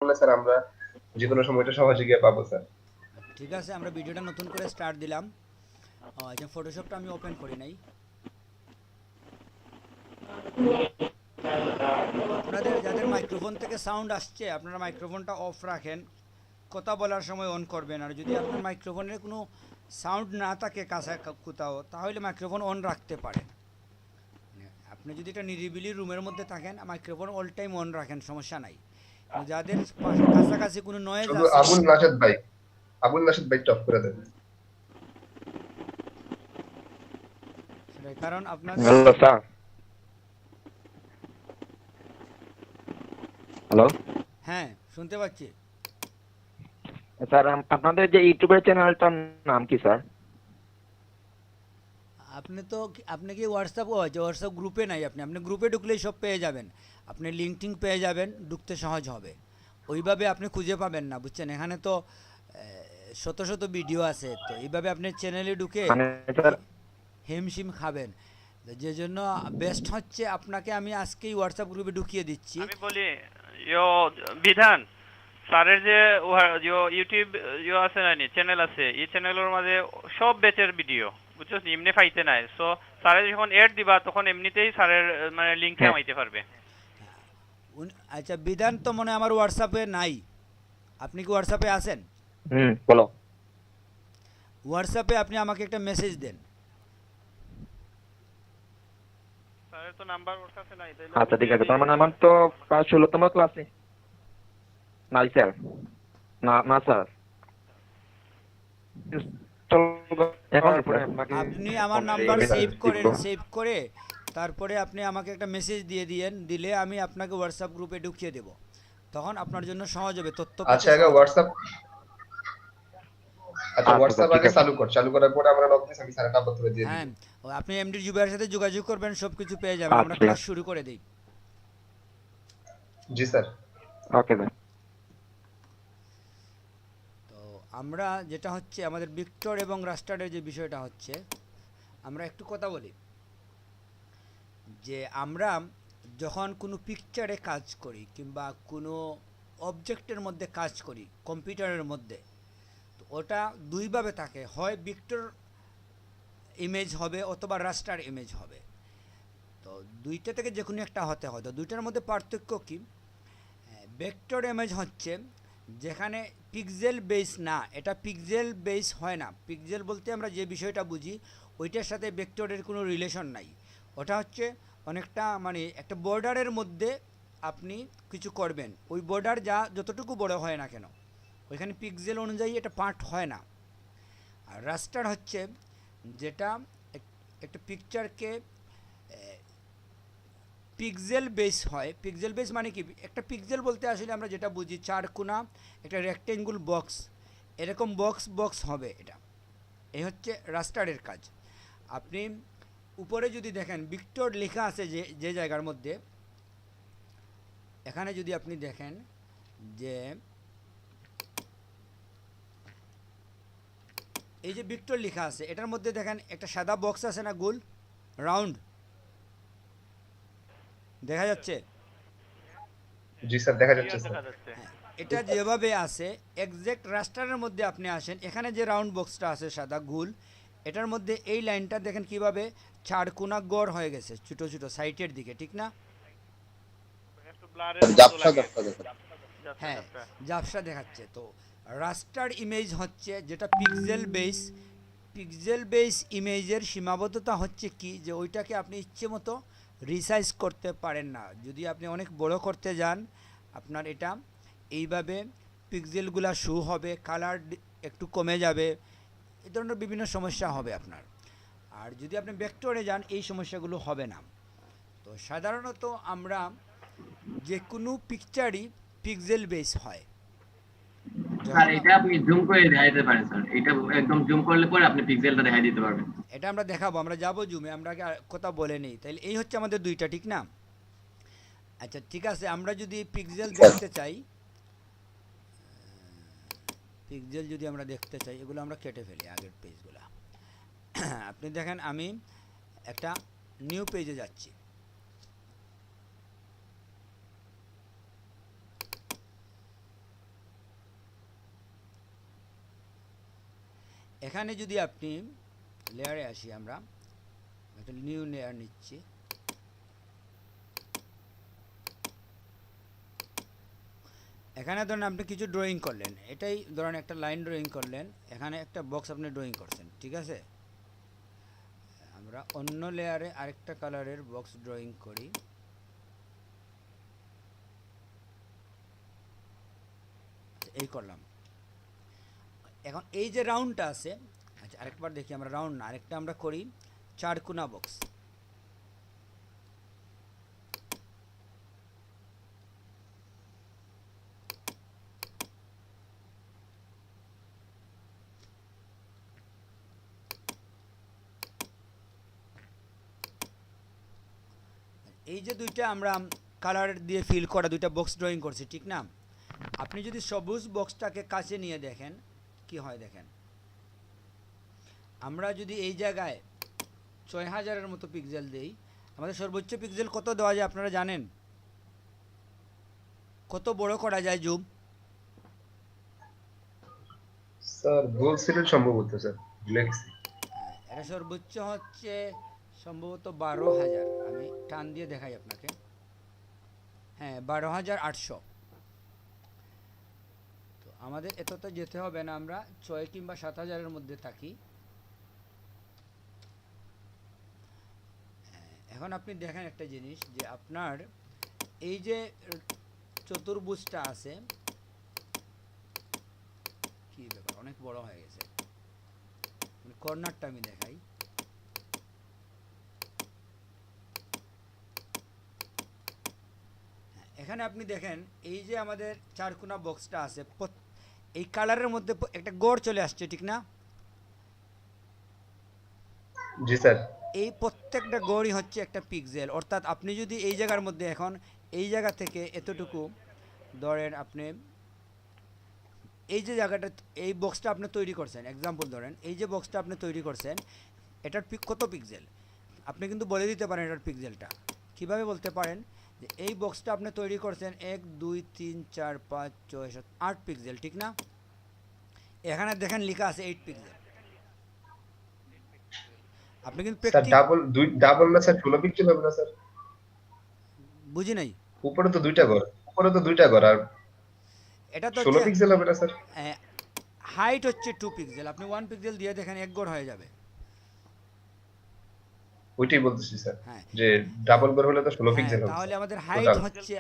করলে স্যার আমরা যে কোনো সময়টা সহজে গিয়ে পাবো স্যার। ঠিক আছে, আমরা ভিডিওটা নতুন করে স্টার্ট দিলাম। আচ্ছা, ফটোশপটা আমি ওপেন করি নাই। আপনাদের যাদের মাইক্রোফোন থেকে সাউন্ড আসছে আপনারা মাইক্রোফোনটা অফ রাখেন, কথা বলার সময় অন করবেন। আর যদি আপনার মাইক্রোফোনের কোনো সাউন্ড না থাকে কাছে কোথাও, তাহলে মাইক্রোফোন অন রাখতে পারেন। মানে আপনি যদি এটা নিরিবিলি রুমের মধ্যে থাকেন, মাইক্রোফোন অল টাইম অন রাখেন, সমস্যা নাই। কিন্তু যাদের কাছাকাছি কোনো নয়েজ শুধু আছে, আবুল নাশিদ ভাই অফ করে দেন। সেটাই কারণ আপনার। Hello sir. হ্যালো হ্যাঁ, শুনতে পাচ্ছি। স্যার, আপনাদের যে ইউটিউবের চ্যানেলটার নাম কি স্যার? আপনি কি হোয়াটসঅ্যাপ আছে? হোয়াটসঅ্যাপ গ্রুপে নাই আপনি? আপনি গ্রুপে ঢুকলেই সব পেয়ে যাবেন। আপনি লিঙ্কটিং পেয়ে যাবেন, ঢুকতে সহজ হবে। ওইভাবে আপনি খুঁজে পাবেন না, বুঝছেন? এখানে তো শত শত ভিডিও আছে, তো এইভাবে আপনি চ্যানেলে ঢুকে মানে স্যার, হিমশিম খাবেন। তো যে জন্য বেস্ট হচ্ছে আপনাকে আমি আজকেই হোয়াটসঅ্যাপ গ্রুপে ঢুকিয়ে দিচ্ছি। আমি বলি ইয়ো বিধান স্যারের যে ইউটিউব আছে না চ্যানেল আছে, এই চ্যানেলের মাঝে সব ব্যাচের ভিডিও বুঝছো, এমনি ফাইতে নাই। সো স্যারের যখন এড দিবা তখন এমনিতেই স্যারের মানে লিংকে হ্যাঁ। আমাইতে পারবে। আচ্ছা, বিধান তো মনে হয় আমার হোয়াটসঅ্যাপে নাই। আপনি কি হোয়াটসঅ্যাপে আছেন? বলো। হোয়াটসঅ্যাপে আপনি আমাকে একটা মেসেজ দেন। স্যারের তো নাম্বার ওর কাছে নাই, তাইলে আমি আচ্ছা ঠিক দিয়ে আছে, দিই। তার মানে আমার তো প্রায় 16তম ক্লাসে। নাই স্যার, না না স্যার। এখন তারপরে আপনাকে আপনি আমার ফোন নাম্বার সেভ দিব। করেন, সেভ করে তারপরে আপনি আমাকে একটা মেসেজ দিয়ে দিয়েন, দিলে আমি আপনাকে হোয়াটসঅ্যাপ গ্রুপে ঢুকিয়ে দেব। তখন আপনার জন্য সহজ হবে, তথ্য আচ্ছা পেতে আগে সহজ হবে। হোয়াটসঅ্যাপ, আচ্ছা আচ্ছা স্যার হোয়াটসঅ্যাপ ঠিক আগে আছে। চালু কর, চালু করার পরে আমরা নক দিস, আমি স্যারের নাম্বার তুলে দিয়ে দিব। হ্যাঁ, আপনি এমডি জুবাইয়ের সাথে যোগাযোগ করবেন, সব কিছু পেয়ে যাবেন। আমরা আচ্ছা ঠিক ক্লাস আছে। শুরু করে দিই। জি স্যার। Okay sir. তো আমরা যেটা হচ্ছে আমাদের ভিক্টর এবং রাস্টারের যে বিষয়টা হচ্ছে, আমরা একটু কথা বলি যে আমরা যখন কোনো পিকচারে কাজ করি কিংবা কোনো অবজেক্টের মধ্যে কাজ করি কম্পিউটারের মধ্যে, তো ওটা দুইভাবে থাকে, হয় ভিক্টর ইমেজ হবে অথবা রাস্টার ইমেজ হবে। তো দুইটা থেকে যে কোনো একটা হতে হয়। তো দুইটার মধ্যে পার্থক্য কী? ভেক্টর ইমেজ হচ্ছে যেখানে পিক্সেল বেস না, এটা পিক্সেল বেস হয় না। পিক্সেল বলতে আমরা যে বিষয়টা বুঝি ওইটার সাথে ভেক্টরের কোনো রিলেশন নাই। ওটা হচ্ছে অনেকটা মানে একটা বর্ডারের মধ্যে আপনি কিছু করবেন, ওই বর্ডার যতটুকু বড় হয় না কেন ওইখানে পিক্সেল অনুযায়ী এটা পার্ট হয় না। আর রাস্টার হচ্ছে যেটা একটা পিকচারকে পিক্সেল বেস হয়। পিক্সেল বেস মানে কি? একটা পিক্সেল বলতে আসলে আমরা যেটা বুঝি চার কোণা একটা রেক্টেঙ্গুল বক্স, এরকম বক্স বক্স হবে এটা। এই হচ্ছে রাস্টারের কাজ। আপনি উপরে যদি দেখেন ভিক্টর লেখা আছে যে যে জায়গার মধ্যে, এখানে যদি আপনি দেখেন যে এই যে ভিক্টর লেখা আছে, এটার মধ্যে দেখেন একটা সাদা বক্স আছে না, গোল রাউন্ড দেখা যাচ্ছে? জি স্যার, দেখা যাচ্ছে ক্লিয়ার স্যার। দেখা যাচ্ছে। হ্যাঁ, এটা যেভাবে আছে এক্স্যাক্ট রাস্টারের মধ্যে আপনি আসেন, এখানে যে রাউন্ড বক্সটা আছে সাদা গোল, এটার মধ্যে এই লাইনটা দেখেন কিভাবে চারকোনা গড় হয়ে গেছে ছোটো ছোটো সাইটের দিকে, ঠিক না? একটু ব্লারের মতো ঝাপসা লাগে। ঝাপসা দেখা যাচ্ছে। যাচ্ছে হ্যাঁ, যাচ্ছে। ঝাপসা দেখাচ্ছে। তো রাস্টার ইমেজ হচ্ছে যেটা পিক্সেল বেস। পিক্সেল বেস ইমেজের সীমাবদ্ধতা হচ্ছে কি, যে ওইটাকে আপনি ইচ্ছে মতো রিসাইজ করতে পারেন না। যদি আপনি অনেক বড় করতে যান, আপনার এটা এইভাবে পিক্সেলগুলা শো হবে, কালার একটু কমে যাবে, এই ধরনের বিভিন্ন সমস্যা হবে আপনার। আর যদি আপনি ভেক্টরে যান এই সমস্যাগুলো হবে না। তো সাধারণত আমরা যে কোনো পিকচারই পিক্সেল বেস হয়। স্যার যখন এটা আপনি জুম করে দেখাই দিতে পারেন স্যার, এটা একদম জুম করলে পরে আপনি পিক্সেলটা দেখাই দিতে পারবেন। এটা আমরা দেখাবো, আমরা যাবো জুমে, আমরা আগে কথা বলে নিই। তাহলে এই হচ্ছে আমাদের দুইটা, ঠিক না? আচ্ছা ঠিক আছে, আমরা যদি পিক্সেল দেখতে চাই, পিক্সেল যদি আমরা দেখতে চাই, এগুলো আমরা কেটে ফেলি আগের পেজগুলো। আপনি দেখেন আমি একটা নিউ পেজে যাচ্ছি। এখানে যদি আপনি লেয়ারে আসি, আমরা একটা নিউ লেয়ার নিচ্ছি। এখানে ধরেন আপনি কিছু ড্রয়িং করলেন, এটাই ধরেন একটা লাইন ড্রয়িং করলেন, এখানে একটা বক্স আপনি ড্রয়িং করছেন, ঠিক আছে। আমরা অন্য লেয়ারে আরেকটা কালারের বক্স ড্রয়িং করি। এই করলাম। এখন এই যে রাউন্ডটা আছে, আচ্ছা আরেকবার দেখি আমরা, রাউন্ড না, আরেকটা আমরা করি চারকোনা বক্স। এই যে দুইটা আমরা কালার দিয়ে ফিল করা দুইটা বক্স ড্রয়িং করছি, ঠিক না? আপনি যদি সবুজ বক্সটাকে কাছে নিয়ে দেখেন কি হয় দেখেন। আমরা যদি এই জায়গায় ৬০০০-এর মতো পিক্সেল দেই, আমাদের সর্বোচ্চ পিক্সেল কত দেওয়া যায় আপনারা জানেন? কত বড় করা যায় জুম? স্যার বলছিলেন সম্ভবত স্যার, ভুলে গেছি। এটা সর্বোচ্চ হচ্ছে সম্ভবত ১২,০০০। আমি টান দিয়ে দেখাই আপনাকে। হ্যাঁ, ১২,৮০০। তো আমাদের এতটা যেতে হবে না, আমরা ৬ কিংবা ৭,০০০-এর মধ্যে থাকি। এখন আপনি দেখেন একটা জিনিস, যে আপনার এই যে চতুর্ভুজটা আছে, কি ব্যাপার অনেক বড় হয়ে গেছে, কর্নারটা আমি দেখাই। এখানে আপনি দেখেন এই যে আমাদের চারকোনা বক্সটা আছে, এই কালারের মধ্যে একটা গড় চলে আসছে, ঠিক না? জি স্যার। এই প্রত্যেকটা গড়ই হচ্ছে একটা পিক্সেল। অর্থাৎ আপনি যদি এই জায়গার মধ্যে এখন এই জায়গা থেকে এতটুকু ধরেন, আপনি এই যে জায়গাটা, এই বক্সটা আপনি তৈরি করছেন, এক্সাম্পল ধরেন এই যে বক্সটা আপনি তৈরি করছেন, এটার কত পিক্সেল আপনি কিন্তু বলে দিতে পারেন। এটার পিক্সেলটা কীভাবে বলতে পারেন? যে এই বক্সটা আপনি তৈরি করছেন ১ ২ ৩ ৪ ৫ ৬ ৭ ৮ পিক্সেল, ঠিক না? এখানে দেখেন লেখা আছে 8 পিক্সেল। আপনি কিন্তু স্যার ডাবল না স্যার, 16 পিক্সেল হবে না স্যার? বুঝি নাই। উপরে তো দুইটা ঘর আর এটা তো 16 হচ্ছে পিক্সেল হবে না স্যার? হাইট হচ্ছে 2 পিক্সেল। আপনি 1 পিক্সেল দিয়ে দেখেন এক গড় হয়ে যাবে। ওইটাই বলতেছি স্যার, হ্যাঁ যে ডাবল ঘর হলে তো 16 হ্যাঁ, পিক্সেল হবে তাহলে স্যার আমাদের হাইট টোটাল। হচ্ছে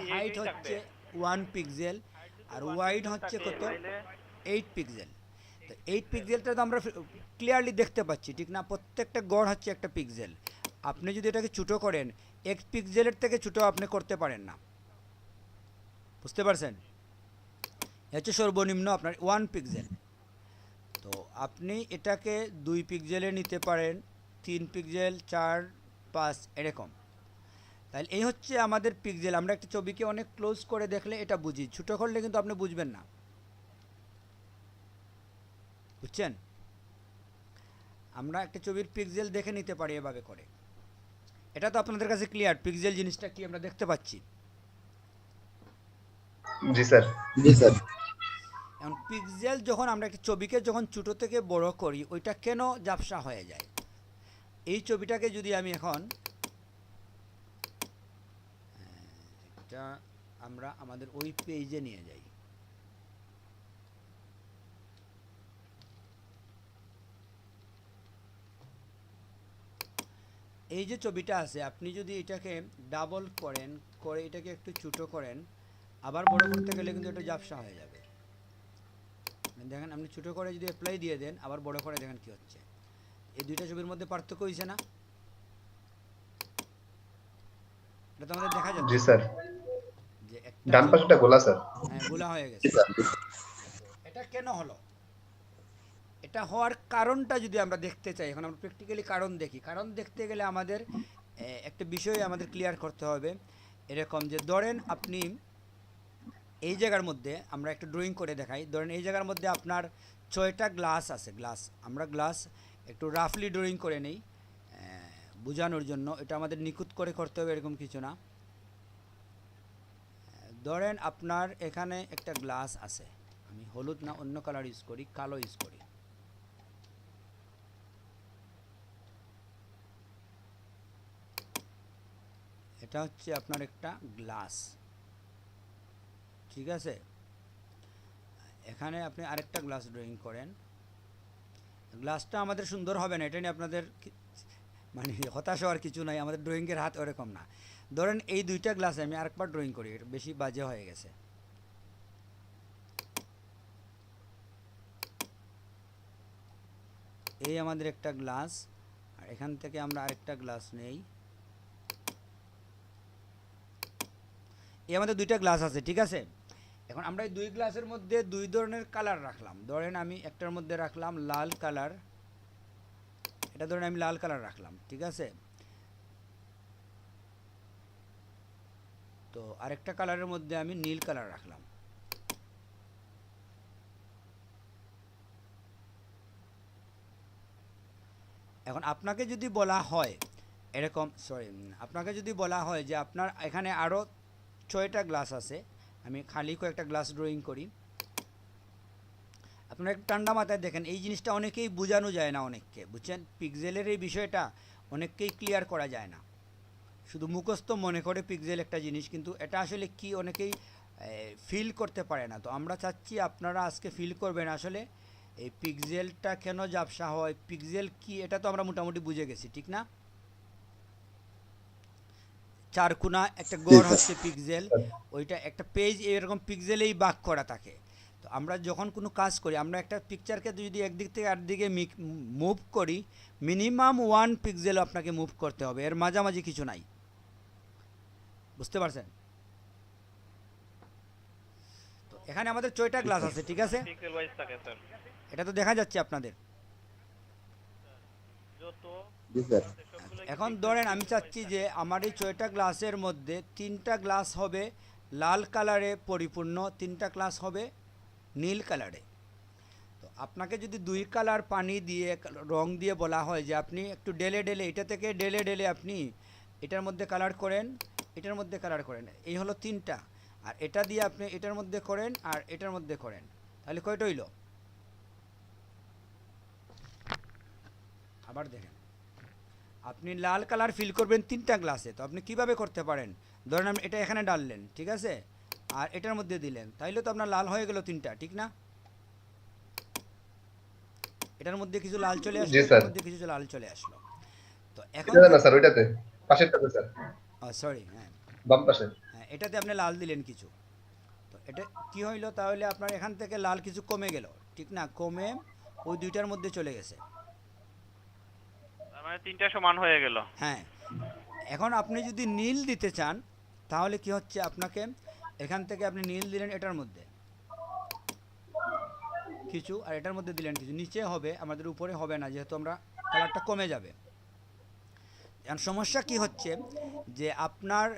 1 পিক্সেল, আর ওয়াইড হচ্ছে কত? 8 পিক্সেল। তো 8 পিক্সেলটা তো আমরা ক্লিয়ারলি দেখতে পাচ্ছি, ঠিক না? প্রত্যেকটা গড় হচ্ছে একটা পিক্সেল। আপনি যদি এটাকে ছোটো করেন, 1 পিক্সেলের থেকে ছোটো আপনি করতে পারেন না। বুঝতে পারছেন? হচ্ছে সর্বনিম্ন আপনার 1 পিক্সেল। তো আপনি এটাকে 2 পিক্সেলে নিতে পারেন, 3 পিক্সেল, 4, 5 এরকম। তাহলে এই হচ্ছে আমাদের পিক্সেল। আমরা একটা ছবিকে অনেক ক্লোজ করে দেখলে এটা বুঝি, ছোটো করলে কিন্তু আপনি বুঝবেন না। বুঝছেন? আমরা একটা ছবির পিক্সেল দেখে নিতে পারি এভাবে করে। এটা তো আপনাদের কাছে ক্লিয়ার, পিক্সেল জিনিসটা কি আমরা দেখতে পাচ্ছি। জি স্যার। এখন পিক্সেল যখন আমরা একটা ছবিকে যখন ছোটো থেকে বড় করি, ওইটা কেন ঝাপসা হয়ে যায়? এই ছবিটাকে যদি আমি এখন এটা আমরা আমাদের ওই পেজে নিয়ে যাই, এই যে ছবিটা আছে, আপনি যদি এটাকে ডাবল করেন, করে এটাকে একটু ছোটো করেন, আবার বড় করতে গেলে কিন্তু এটা ঝাপসা হয়ে যাবে। দেখেন আপনি ছোটো করে যদি অ্যাপ্লাই দিয়ে দেন, আবার বড় করে দেখেন কি হচ্ছে। এই দুইটা ছবির মধ্যে পার্থক্য হয়েছে না? এটা তো আমাদের দেখা যাচ্ছে। জি স্যার। যে একটা ডান পাশেটা গোলা স্যার। হ্যাঁ, গোলা হয়ে গেছে। এটা কেন হলো? এটা হওয়ার কারণটা যদি আমরা দেখতে চাই, এখন আমরা প্র্যাকটিক্যালি কারণ দেখি। কারণ দেখতে গেলে আমাদের একটা বিষয় আমাদের ক্লিয়ার করতে হবে। এরকম যে ধরেন আপনি এই জায়গার মধ্যে, আমরা একটা ড্রয়িং করে দেখাই, ধরেন এই জায়গার মধ্যে আপনার 6টা গ্লাস আছে। আমরা গ্লাস একটু রাফলি ড্রয়িং করে নেই বোঝানোর জন্য। এটা আমাদের নিখুঁত করে করতে হবে এরকম কিছু না। ধরেন আপনার এখানে একটা গ্লাস আছে, আমি হলুদ না অন্য কালার ইউজ করি, কালো ইউজ করি। এটা হচ্ছে আপনার একটা গ্লাস, ঠিক আছে। এখানে আপনি আরেকটা গ্লাস ড্রয়িং করেন। গ্লাসটা আমাদের সুন্দর হবে না, এটা নিয়ে আপনাদের মানে হতাশ হওয়ার কিছু নাই, আমাদের ড্রয়িংয়ের হাত ওরকম না। ধরেন এই দুইটা গ্লাসে আমি আরেকবার ড্রয়িং করি, এটা বেশি বাজে হয়ে গেছে। এই আমাদের একটা গ্লাস, আর এখান থেকে আমরা আরেকটা গ্লাস নেই। এই আমাদের দুইটা গ্লাস আছে, ঠিক আছে। এখন আমরা এই দুই গ্লাসের মধ্যে দুই ধরনের কালার রাখলাম। ধরেন আমি একটার মধ্যে রাখলাম লাল কালার, এটা ধরেন আমি লাল কালার রাখলাম, ঠিক আছে। তো আরেকটা কালারের মধ্যে আমি নীল কালার রাখলাম। এখন আপনাকে যদি বলা হয় এরকম, আপনাকে যদি বলা হয় যে আপনার এখানে আরও 6টা গ্লাস আছে, আমি খালি কয়েকটা গ্লাস ড্রয়িং করি। আপনারা একটু ঠান্ডা মাথায় দেখেন, এই জিনিসটা অনেকেই বোঝানো যায় না অনেককে, বুঝছেন। পিক্সেলের এই বিষয়টা অনেককেই ক্লিয়ার করা যায় না, শুধু মুখস্থ মনে করে পিক্সেল একটা জিনিস, কিন্তু এটা আসলে কি অনেকেই ফিল করতে পারে না। তো আমরা চাচ্ছি আপনারা আজকে ফিল করবেন আসলে এই পিক্সেলটা কেন ঝাপসা হয়, পিক্সেল কি, এটা তো আমরা মোটামুটি বুঝে গেছি, ঠিক না। চারকোনা একটা গড় হচ্ছে পিক্সেল, ওইটা একটা পেজ এরকম পিক্সেলেই ভাগ করা থাকে। তো আমরা যখন কোনো কাজ করি, আমরা একটা পিকচারকে যদি একদিক থেকে আরেকদিকে মুভ করি, মিনিমাম 1 পিক্সেল আপনাকে মুভ করতে হবে, এর মাঝামাঝি কিছু নাই, বুঝতে পারছেন। তো এখানে আমাদের 6টা গ্লাস আছে, ঠিক আছে। পিক্সেল ওয়াইজ থাকে স্যার। এটা তো দেখা যাচ্ছে আপনাদের। যত জি স্যার। এখন ধরেন আমি চাচ্ছি যে আমার এই 6টা গ্লাসের মধ্যে 3টা গ্লাস হবে লাল কালারে পরিপূর্ণ, 3টা গ্লাস হবে নীল কালারে। তো আপনাকে যদি 2 কালার পানি দিয়ে রং দিয়ে বলা হয় যে আপনি একটু ডেলে ডেলে, এটা থেকে ডেলে ডেলে আপনি এটার মধ্যে কালার করেন, এটার মধ্যে কালার করেন, এই হলো 3টা। আর এটা দিয়ে আপনি এটার মধ্যে করেন আর এটার মধ্যে করেন, তাহলে কয়টা হইল। আবার দেখেন, আপনি লাল কালার ফিল করবেন 3টা গ্লাসে, তো আপনি কিভাবে করতে পারেন। ধরেন আপনি এটা এখানে ডাললেন, ঠিক আছে, আর এটার মধ্যে দিলেন, তাইলে তো আপনার লাল হয়ে গেল 3টা, ঠিক না। এটার মধ্যে কিছু লাল চলে আসলো, জি এটার স্যার। মধ্যে কিছু লাল চলে আসলো। তো এখন এটাতে না স্যার, ওইটাতে পাশেরটাতে স্যার, সরি, হ্যাঁ বাম পাশে। হ্যাঁ, এটাতে আপনি লাল দিলেন কিছু, তো এটা কি হইলো, তাহলে আপনার এখান থেকে লাল কিছু কমে গেল, ঠিক না, কমে ওই দুইটার মধ্যে চলে গেছে। তার মানে 3টা সমান হয়ে গেল। হ্যাঁ, এখন আপনি যদি নীল দিতে চান, তাহলে কি হচ্ছে, আপনাকে এখান থেকে আপনি নীল দিলেন এটার মধ্যে কিছু, আর এটার মধ্যে দিলেন কিছু, নিচে হবে আমাদের, উপরে হবে না, যেহেতু আমরা কালারটা কমে যাবে। এখন সমস্যা কি হচ্ছে যে আপনার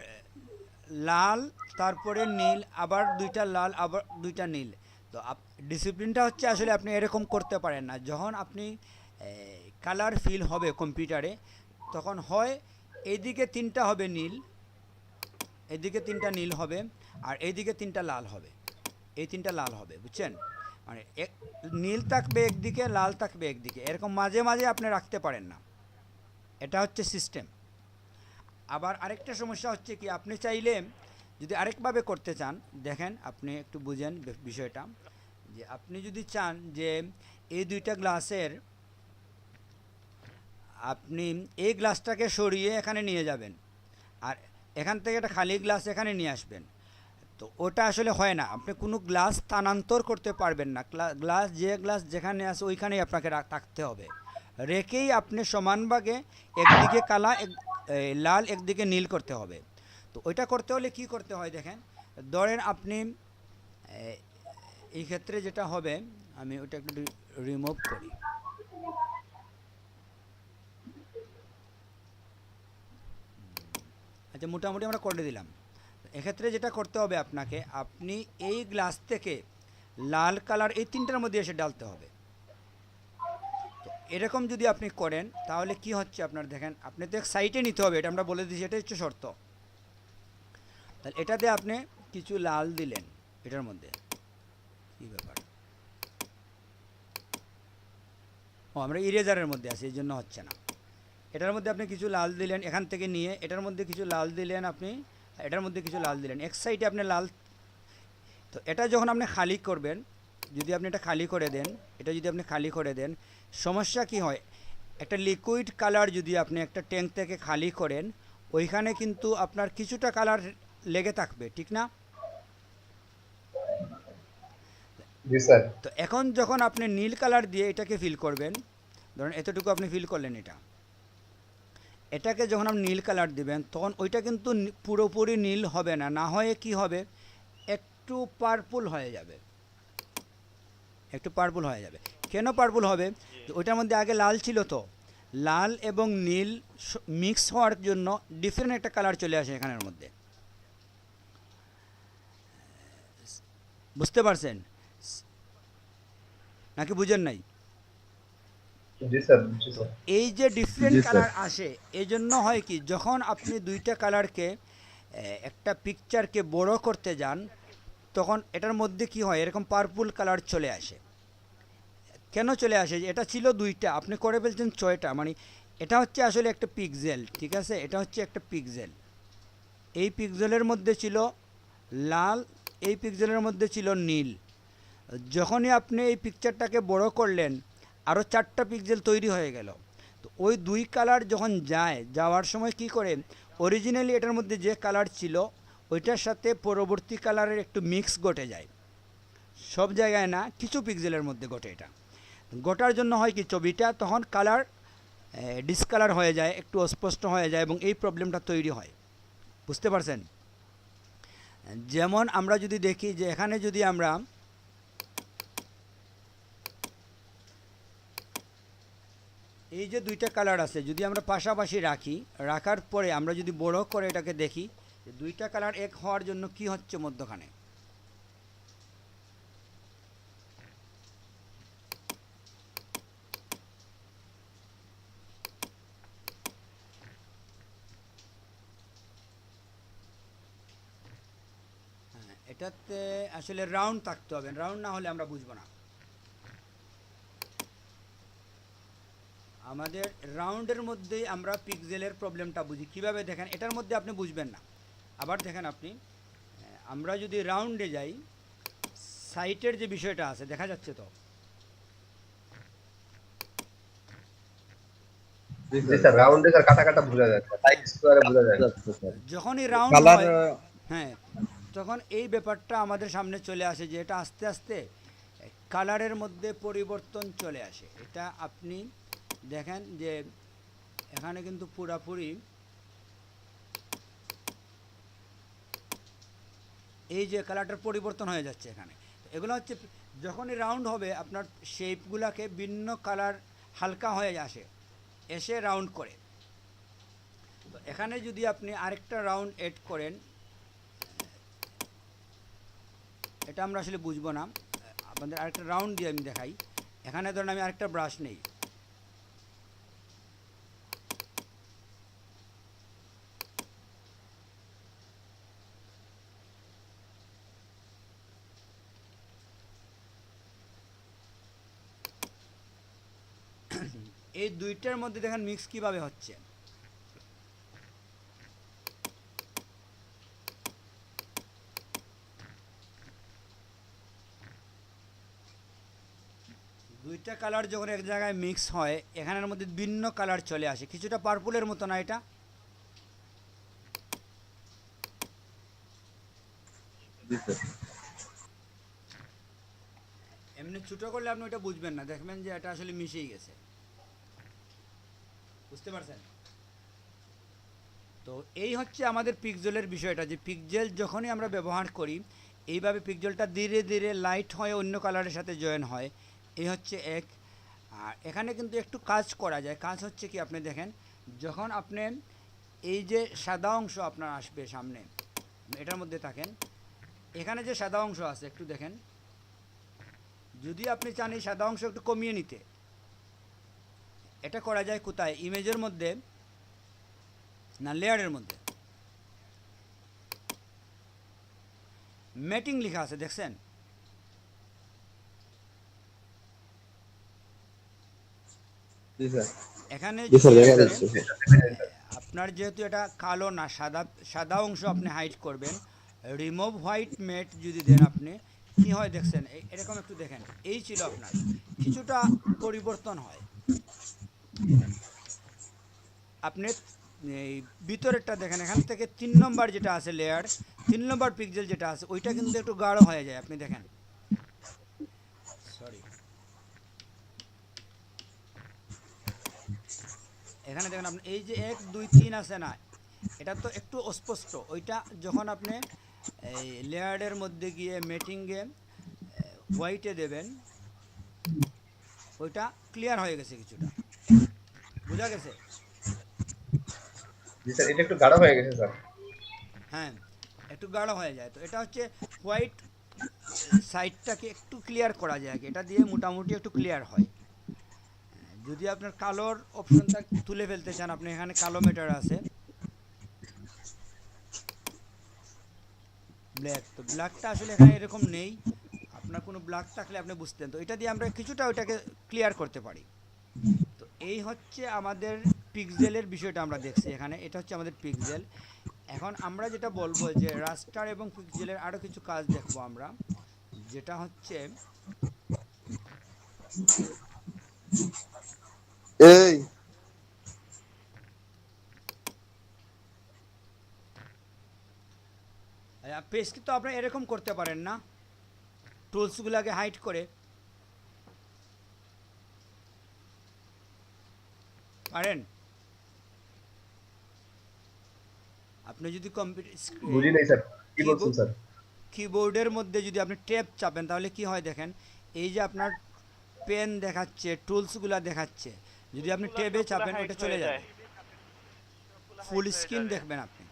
লাল, তারপরে নীল, আবার 2টা লাল, আবার 2টা নীল। তো ডিসিপ্লিনটা হচ্ছে আসলে আপনি এরকম করতে পারেন না। যখন আপনি কালার ফিল হবে কম্পিউটারে, তখন হয় এইদিকে 3টা হবে নীল, এদিকে 3টা নীল হবে, আর এইদিকে 3টা লাল হবে, এই 3টা লাল হবে, বুঝছেন। মানে নীল থাকবে একদিকে, লাল থাকবে একদিকে, এরকম মাঝে মাঝে আপনি রাখতে পারেন না, এটা হচ্ছে সিস্টেম। আবার আরেকটা সমস্যা হচ্ছে কি, আপনি চাইলে যদি আরেকভাবে করতে চান, দেখেন আপনি একটু বুঝেন বিষয়টা, যে আপনি যদি চান যে এই 2টা গ্লাসের, আপনি এই গ্লাসটাকে সরিয়ে এখানে নিয়ে যাবেন, আর এখান থেকে একটা খালি গ্লাস এখানে নিয়ে আসবেন, তো ওটা আসলে হয় না। আপনি কোনো গ্লাস স্থানান্তর করতে পারবেন না, গ্লাস যেখানে আছে ওইখানেই আপনাকে থাকতে হবে, রেখেই আপনি সমান ভাগে একদিকে কালা লাল, একদিকে নীল করতে হবে। তো ওইটা করতে হলে কি করতে হয় দেখেন, ধরেন আপনি এই ক্ষেত্রে যেটা হবে, আমি ওটা একটু রিমুভ করি। আচ্ছা, মোটামুটি আমরা করে দিলাম। এক্ষেত্রে যেটা করতে হবে আপনাকে, আপনি এই গ্লাস থেকে লাল কালার এই 3টার মধ্যে এসে ডালতে হবে। তো এরকম যদি আপনি করেন, তাহলে কি হচ্ছে আপনার দেখেন, আপনি তো এক সাইডে নিতে হবে, এটা আমরা বলে দিচ্ছি, এটা হচ্ছে শর্ত। তাহলে এটাতে আপনি কিছু লাল দিলেন এটার মধ্যে, কী ব্যাপার, ও আমরা ইরেজারের মধ্যে আছি, এই জন্য হচ্ছে না। এটার মধ্যে আপনি কিছু লাল দিলেন, এখান থেকে নিয়ে এটার মধ্যে কিছু লাল দিলেন আপনি, এটার মধ্যে কিছু লাল দিলেন, এক সাইডে আপনি লাল। তো এটা যখন আপনি খালি করবেন, যদি আপনি এটা খালি করে দেন, এটা যদি আপনি খালি করে দেন, সমস্যা কি হয়, একটা লিকুইড কালার যদি আপনি একটা ট্যাঙ্ক থেকে খালি করেন, ওইখানে কিন্তু আপনার কিছুটা কালার লেগে থাকবে, ঠিক না? জি স্যার। তো এখন যখন আপনি নীল কালার দিয়ে এটাকে ফিল করবেন, ধরুন এতটুকু আপনি ফিল করলেন, এটাকে যখন আপনি নীল কালার দিবেন, তখন ওইটা কিন্তু পুরোপুরি নীল হবে না, না হয়ে কি হবে, একটু পার্পল হয়ে যাবে, একটু পার্পল হয়ে যাবে। কেন পার্পল হবে? ওইটার মধ্যে আগে লাল ছিল, তো লাল এবং নীল মিক্স হওয়ার জন্য ডিফারেন্ট একটা কালার চলে আসে এখানের মধ্যে, বুঝতে পারছেন নাকি বুঝেন নাই? জি স্যার, জি স্যার। এই যে ডিফারেন্ট জি স্যার। কালার আসে, এই জন্য হয় কি, যখন আপনি দুইটা কালারকে একটা পিকচারকে বড় করতে যান, তখন এটার মধ্যে কি হয়, এরকম পার্পল কালার চলে আসে। কেন চলে আসে? এটা ছিল দুইটা, আপনি করে ফেলছেন ছয়টা, মানে এটা হচ্ছে আসলে একটা পিক্সেল, ঠিক আছে, এটা হচ্ছে একটা পিক্সেল। এই পিক্সেলের মধ্যে ছিল লাল, এই পিক্সেলের মধ্যে ছিল নীল। যখনই আপনি এই পিকচারটাকে বড় করলেন, আরও 4টা পিক্সেল তৈরি হয়ে গেল। তো ওই দুই কালার যখন যাওয়ার সময় কি করে, অরিজিনালি এটার মধ্যে যে কালার ছিল ওইটার সাথে পরবর্তী কালারের একটু মিক্স ঘটে যায়, সব জায়গায় না, কিছু পিক্সেলের মধ্যে ঘটে। এটা ঘটার জন্য হয় কি, ছবিটা তখন কালার ডিসকালার হয়ে যায়, একটু অস্পষ্ট হয়ে যায়, এবং এই প্রবলেমটা তৈরি হয়, বুঝতে পারছেন? যেমন আমরা যদি দেখি যে এখানে যদি আমরা এই যে দুইটা কালার আছে, যদি আমরা পাশাপাশি রাখার পরে আমরা যদি বড় করে এটাকে দেখি, যে দুইটা কালার এক হওয়ার জন্য কি হচ্ছে মধ্যখানে, এটাতে আসলে রাউন্ড থাকতে হবে, রাউন্ড না হলে আমরা বুঝবো না। আমাদের রাউন্ডের মধ্যেই আমরা পিক্সেলের প্রবলেমটা বুঝি। কিভাবে দেখেন, এটার মধ্যে আপনি বুঝবেন না। আবার দেখেন আপনি, আমরা যদি রাউন্ডে যাই, সাইটের যে বিষয়টা আছে দেখা যাচ্ছে, তো জি স্যার, রাউন্ডে স্যার কাটা কাটা বোঝা যায়, সাইড স্কোয়ারে বোঝা যায় না। যখনই রাউন্ড কালার হয়, হ্যাঁ, তখন এই ব্যাপারটা আমাদের সামনে চলে আসে যে এটা আস্তে আস্তে কালারের মধ্যে পরিবর্তন চলে আসে। এটা আপনি দেখেন যে এখানে কিন্তু পুরাপুরি এই যে কালারটার পরিবর্তন হয়ে যাচ্ছে এখানে। এগুলো হচ্ছে যখনই রাউন্ড হবে, আপনার শেপগুলোকে ভিন্ন কালার হালকা হয়ে এসে রাউন্ড করে। তো এখানে যদি আপনি আরেকটা রাউন্ড এড করেন, এটা আমরা আসলে বুঝবো না, আপনাদের আরেকটা রাউন্ড দিয়ে আমি দেখাই। এখানে ধরুন আমি আরেকটা ব্রাশ নেই, এই দুইটার মধ্যে দেখেন মিক্স কিভাবে হচ্ছে। দুইটা কালার যখন এক জায়গায় মিক্স হয়, এখানের মধ্যে ভিন্ন কালার চলে আসে, কিছুটা পার্পলের মতো না এটা? এমনি ছোটো করলে আপনি ওইটা বুঝবেন না, দেখবেন যে এটা আসলে মিশেই গেছে, বুঝতে পারছেন? তো এই হচ্ছে আমাদের পিক্সেলের বিষয়টা, যে পিক্সেল যখনই আমরা ব্যবহার করি, এইভাবে পিক্সেলটা ধীরে ধীরে লাইট হয়ে অন্য কালারের সাথে জয়েন হয়, এই হচ্ছে এক। আর এখানে কিন্তু একটু কাজ করা যায়। কাজ হচ্ছে কি, আপনি দেখেন, যখন আপনি এই যে সাদা অংশ আপনার আসবে সামনে, এটার মধ্যে থাকেন, এখানে যে সাদা অংশ আছে একটু দেখেন, যদি আপনি চান এই সাদা অংশ একটু কমিয়ে নিতে, এটা করা যায় কোথায়, ইমেজের মধ্যে না লেয়ারের মধ্যে ম্যাটিং লেখা আছে, দেখছেন? জি স্যার। এখানে জি স্যার, যদি দেখা আপনি যাচ্ছে স্যার। আপনার যেহেতু এটা কালো না, সাদা সাদা অংশ আপনি হাইড করবেন, রিমুভ হোয়াইট মেট যদি দেন আপনি, কি হয় দেখছেন, এরকম একটু দেখেন, এই ছিল আপনার, কিছুটা পরিবর্তন হয়। আপনি এই ভিতরেরটা দেখেন, এখান থেকে 3 নম্বর যেটা আছে লেয়ার, 3 নম্বর পিক্সেল যেটা আছে ওইটা কিন্তু একটু গাঢ় হয়ে যায়, আপনি দেখেন, সরি, এখানে দেখেন আপনি এই যে 1 2 3 আছে না, এটা তো একটু অস্পষ্ট, ওইটা যখন আপনি এই লেয়ারের মধ্যে গিয়ে মেটিংয়ে হোয়াইটে দেবেন, ওইটা ক্লিয়ার হয়ে গেছে কিছুটা, বোঝা গেছে? জি স্যার, এটা একটু গাঢ় হয়ে গেছে স্যার। হ্যাঁ, একটু গাঢ় হয়ে যায়, তো এটা হচ্ছে হোয়াইট সাইডটাকে একটু ক্লিয়ার করা যায়, এটা দিয়ে মোটামুটি একটু ক্লিয়ার হয়। যদি আপনার কালোর অপশনটা তুলে ফেলতে চান, আপনি এখানে কালো মেটার আছে, ব্ল্যাক, তো ব্ল্যাকটা আসলে এখানে এরকম নেই, আপনার কোনো ব্ল্যাক থাকলে আপনি বুঝতেন, তো এটা দিয়ে আমরা কিছুটা ওইটাকে ক্লিয়ার করতে পারি। তো এই হচ্ছে আমাদের পিক্সেলের বিষয়টা আমরা দেখছি এখানে, এটা হচ্ছে আমাদের পিক্সেল। এখন আমরা যেটা বলবো যে রাস্টার এবং পিক্সেলের আরও কিছু কাজ দেখবো আমরা, যেটা হচ্ছে এই পেজকে তো আপনারা এরকম করতে পারেন না, টুলসগুলোকে হাইড করে পারেন। আপনি যদি বুঝি নাই স্যার, কি বলছেন স্যার? কিবোর্ডের মধ্যে যদি আপনি ট্যাব চাপেন তাহলে কি হয় দেখেন, এই যে আপনার পেন দেখাচ্ছে, টুলসগুলো দেখাচ্ছে, যদি আপনি ট্যাবে চাপেন ওটা চলে যাবে, ফুল স্ক্রিন দেখবেন আপনি,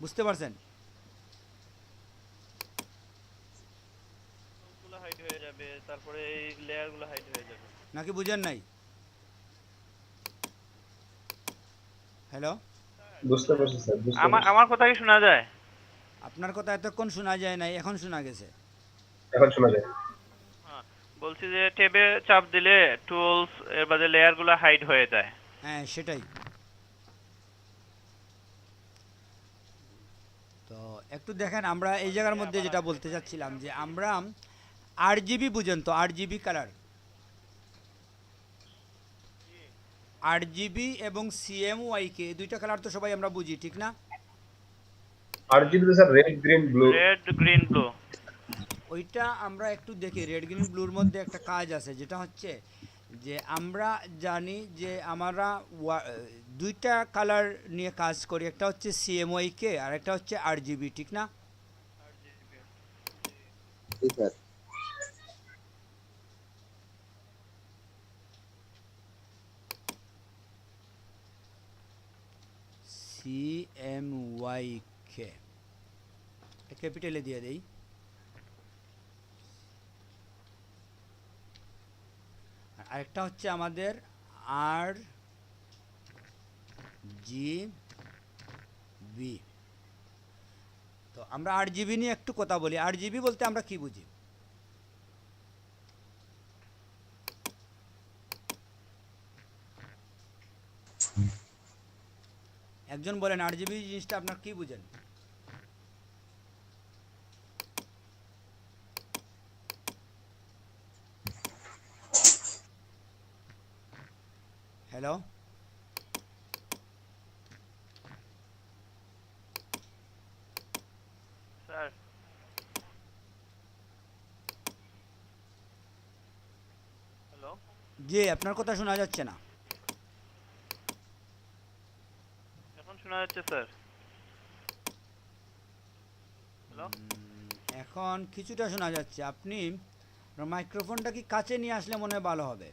বুঝতে পারছেন? গুলো হাইড হয়ে যাবে, তারপরে এই লেয়ার গুলো হাইড হয়ে যাবে। নাকি বুঝেন নাই? হ্যালো, বুঝতে পারছি স্যার, বুঝতে আমার পারছি। আমার কথা কি শোনা যায়? আপনার কথা এতক্ষণ শোনা যায় নাই, এখন শোনা গেছে। এখন শোনা যায়। হ্যাঁ, বলছি যে ট্যাবে চাপ দিলে টুলস এর বাদে লেয়ার গুলো হাইড হয়ে যায়। হ্যাঁ সেটাই। তো একটু দেখেন, আমরা এই জায়গার মধ্যে যেটা বলতে চাচ্ছিলাম যে আমরা RGB বুঝেন তো, RGB কালার, RGB এবং CMYK দুইটা কালার তো সবাই আমরা বুঝি, ঠিক না? আর জিবি তো sir red green blue. Red green blue. ওইটা আমরা একটু দেখি, রেড গ্রিন ব্লুর মধ্যে একটা কাজ আছে, যেটা হচ্ছে যে আমরা জানি যে আমরা দুইটা কালার নিয়ে কাজ করি, একটা হচ্ছে CMYK আর একটা হচ্ছে RGB, ঠিক না? জি স্যার। CMYK ক্যাপিটালে দিয়ে দেই। আরেকটা হচ্ছে আমাদের RGB। তো আমরা RGB নিয়ে একটু কথা বলি। RGB বলতে আমরা কি বুঝি? একজন বলেন RGB জিনিসটা আপনার কি বুঝেন? হ্যালো, স্যার হ্যালো, জি আপনার কথা শোনা যাচ্ছে না। এখন শোনা যাচ্ছে স্যার? হ্যালো, এখন কিছুটা শোনা যাচ্ছে। আপনি মাইক্রোফোনটা কি কাছে নিয়ে আসলে মনে হয় ভালো হবে।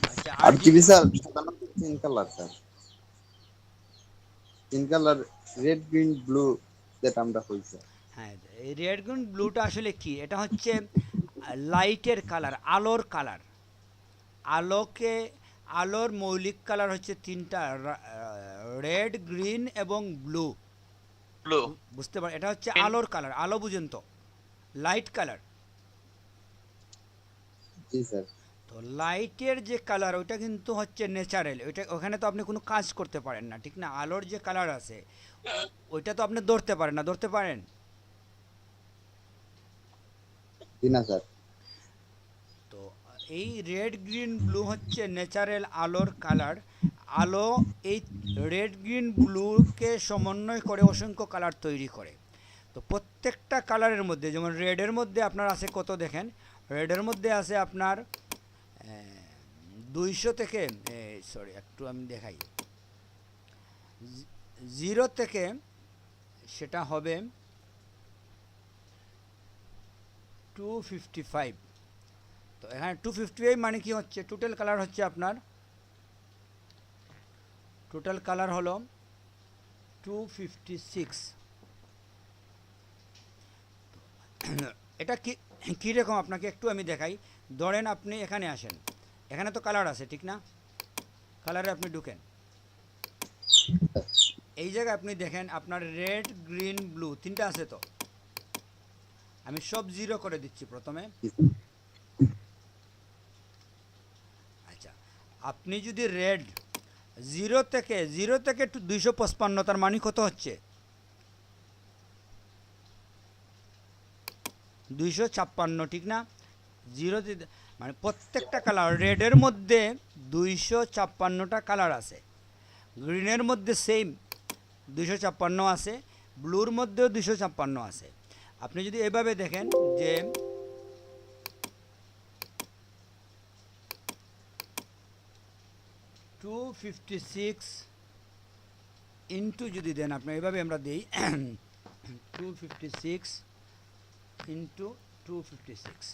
আচ্ছা, RGB স্যার সাধারণত 3 colour sir. 3 colour, red green blue, যেটা আমরা কইছি। হ্যাঁ, এই রেড গ্রিন ব্লুটা আসলে কি? এটা হচ্ছে লাইটের কালার, আলোর কালার। আলোর মৌলিক কালার হচ্ছে তিনটা, রেড, গ্রিন এবং ব্লু। ব্লু। বুঝতে পারেন, এটা হচ্ছে আলোর কালার। আলো বুঝেন তো, লাইট কালার। জি স্যার। তো লাইটের যে কালার ওইটা কিন্তু হচ্ছে ন্যাচারাল, ওইটা ওখানে তো আপনি কোনো কাজ করতে পারেন না, ঠিক না? আলোর যে কালার আছে ওইটা তো আপনি ধরতে পারেন না, ধরতে পারেন? জি না স্যার। তো এই রেড গ্রিন ব্লু হচ্ছে ন্যাচারাল আলোর কালার। আলো এই রেড গ্রিন ব্লুকে সমন্বয় করে অসংখ্য কালার তৈরি করে। তো প্রত্যেকটা কালারের মধ্যে, যেমন রেডের মধ্যে আপনার আছে কত দেখেন, রেডের মধ্যে আছে আপনার 200 থেকে, সরি একটু আমি দেখাই, 0 থেকে সেটা হবে 255। তো এখানে 255 মানে কি হচ্ছে, টোটাল কালার হচ্ছে আপনার, টোটাল কালার হলো 256। এটা কি কীরকম আপনাকে একটু আমি দেখাই। ধরেন আপনি এখানে আসেন, এখানে তো কালার আছে, ঠিক না? কালারে আপনি ঢুকেন, এই জায়গায় আপনি দেখেন আপনার রেড গ্রিন ব্লু তিনটা আছে। তো আমি সব 0 করে দিচ্ছি প্রথমে। আচ্ছা, আপনি যদি রেড 0 থেকে 255, তার মানে কত হচ্ছে 256, ঠিক না? 0 মানে প্রত্যেকটা কালার, রেডের মধ্যে 256টা কালার আছে, গ্রিনের মধ্যে সেম 256 আছে, ব্লুর মধ্যেও 256 আছে। আপনি যদি এভাবে দেখেন যে 256 ইন্টু যদি দেন আপনি, এভাবে আমরা দিই 256 ইন্টু 256।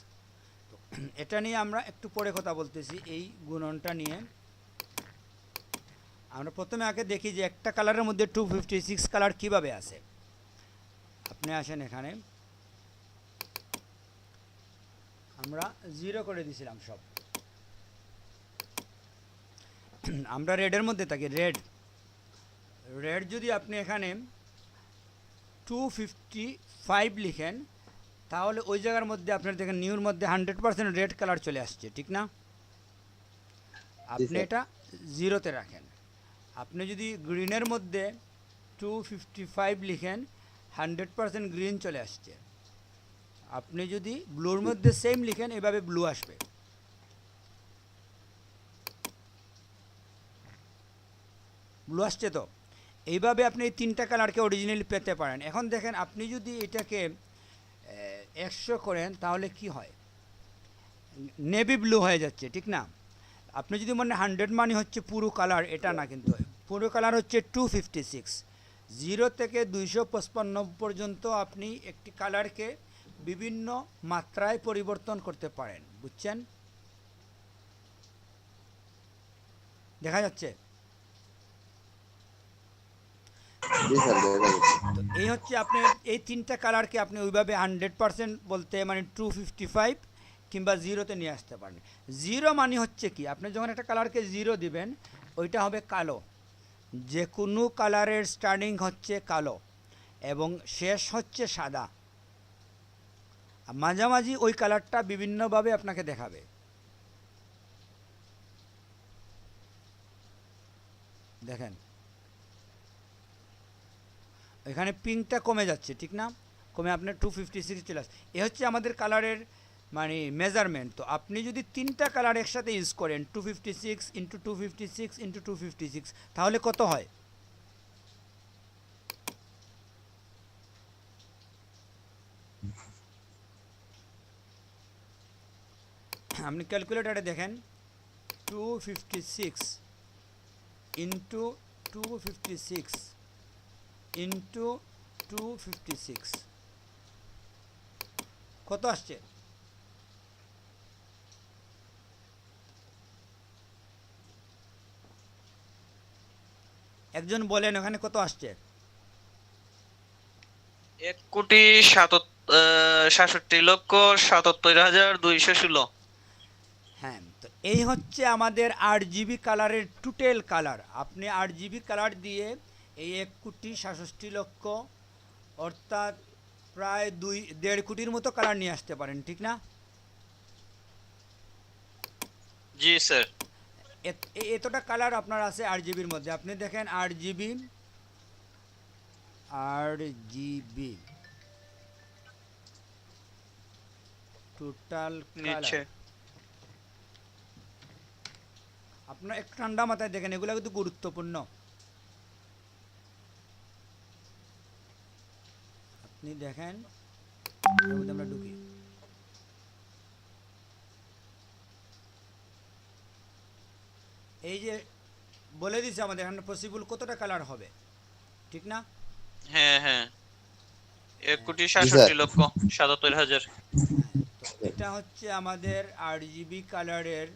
তো এটা নিয়ে আমরা একটু পরে কথা বলতেছি, এই গুণনটা নিয়ে। আমরা প্রথমে আগে দেখি যে একটা কালারের মধ্যে 256 কালার কিভাবে আসে। আপনি আসেন এখানে, আমরা 0 করে দিয়েছিলাম সব। আমরা রেডের মধ্যে থাকি, রেড যদি আপনি এখানে 255 লিখেন, তাহলে ওই জায়গার মধ্যে আপনার দেখেন নিউর মধ্যে 100% রেড কালার চলে আসছে, ঠিক না? আপনি এটা 0-তে রাখেন। আপনি যদি গ্রিনের মধ্যে 255 লিখেন, 100% গ্রিন চলে আসছে। আপনি যদি ব্লুর মধ্যে সেম লিখেন, এভাবে ব্লু আসবে। ব্লু আসছে তো? এইভাবে আপনি এই তিনটা কালারকে অরিজিনালি পেতে পারেন। এখন দেখেন আপনি যদি এটাকে 100 করেন তাহলে কি হয়, নেভি ব্লু হয়ে যাচ্ছে, ঠিক না? আপনি যদি মনে 100 মানে হচ্ছে পুরো কালার, এটা না, কিন্তু পুরো কালার হচ্ছে 256। 0 থেকে 255 পর্যন্ত আপনি একটি কালারকে বিভিন্ন মাত্রায় পরিবর্তন করতে পারেন, বুঝছেন? দেখা যাচ্ছে? জি স্যার, দেখা যাচ্ছে। তো এই হচ্ছে আপনি এই তিনটা কালারকে আপনি ওইভাবে 100% বলতে মানে 255 কিংবা 0-তে নিয়ে আসতে পারেন। 0 মানে হচ্ছে কি, আপনি যখন একটা কালারকে 0 দিবেন, ওইটা হবে কালো। যে কোনো কালারের স্টার্টিং হচ্ছে কালো এবং শেষ হচ্ছে সাদা, আর মাঝামাঝি ওই কালারটা বিভিন্নভাবে আপনাকে দেখাবে। দেখেন এখানে পিঙ্কটা কমে যাচ্ছে, ঠিক না? কমে আপনার 256 চলে আসছে। এ হচ্ছে আমাদের কালারের মানে মেজারমেন্ট। তো আপনি যদি তিনটা কালার একসাথে ইউজ করেন, 256 ইন্টু 256 ইন্টু 256, তাহলে কত হয়? আপনি ক্যালকুলেটারে দেখেন, 256 ইন্টু 256 ইন্টু 256 কত আসছে? একজন বলেন ওখানে কত আসছে? 1,67,77,216। হ্যাঁ, তো এই হচ্ছে আমাদের 8 GB কালারের টোটাল কালার। আপনি 8 GB কালার দিয়ে এই 1,67,77,216 অর্থাৎ প্রায় 2.5 কোটির মতো কালার নিয়ে আসতে পারেন, ঠিক না? জি স্যার। এতটা কালার আপনার আছে RGBর মধ্যে। আপনি দেখেন RGB টোটাল নিচে কালার। আপনার একটু ঠান্ডা মাথায় দেখেন, এগুলো কিন্তু গুরুত্বপূর্ণ। আপনি দেখেন, এর মধ্যে আমরা ঢুকি। এই যে বলে দিছে আমাদের এখানে পসিবল কতটা কালার হবে, ঠিক না? হ্যাঁ হ্যাঁ 1,67,77,000। তো এটা হচ্ছে আমাদের RGB কালারের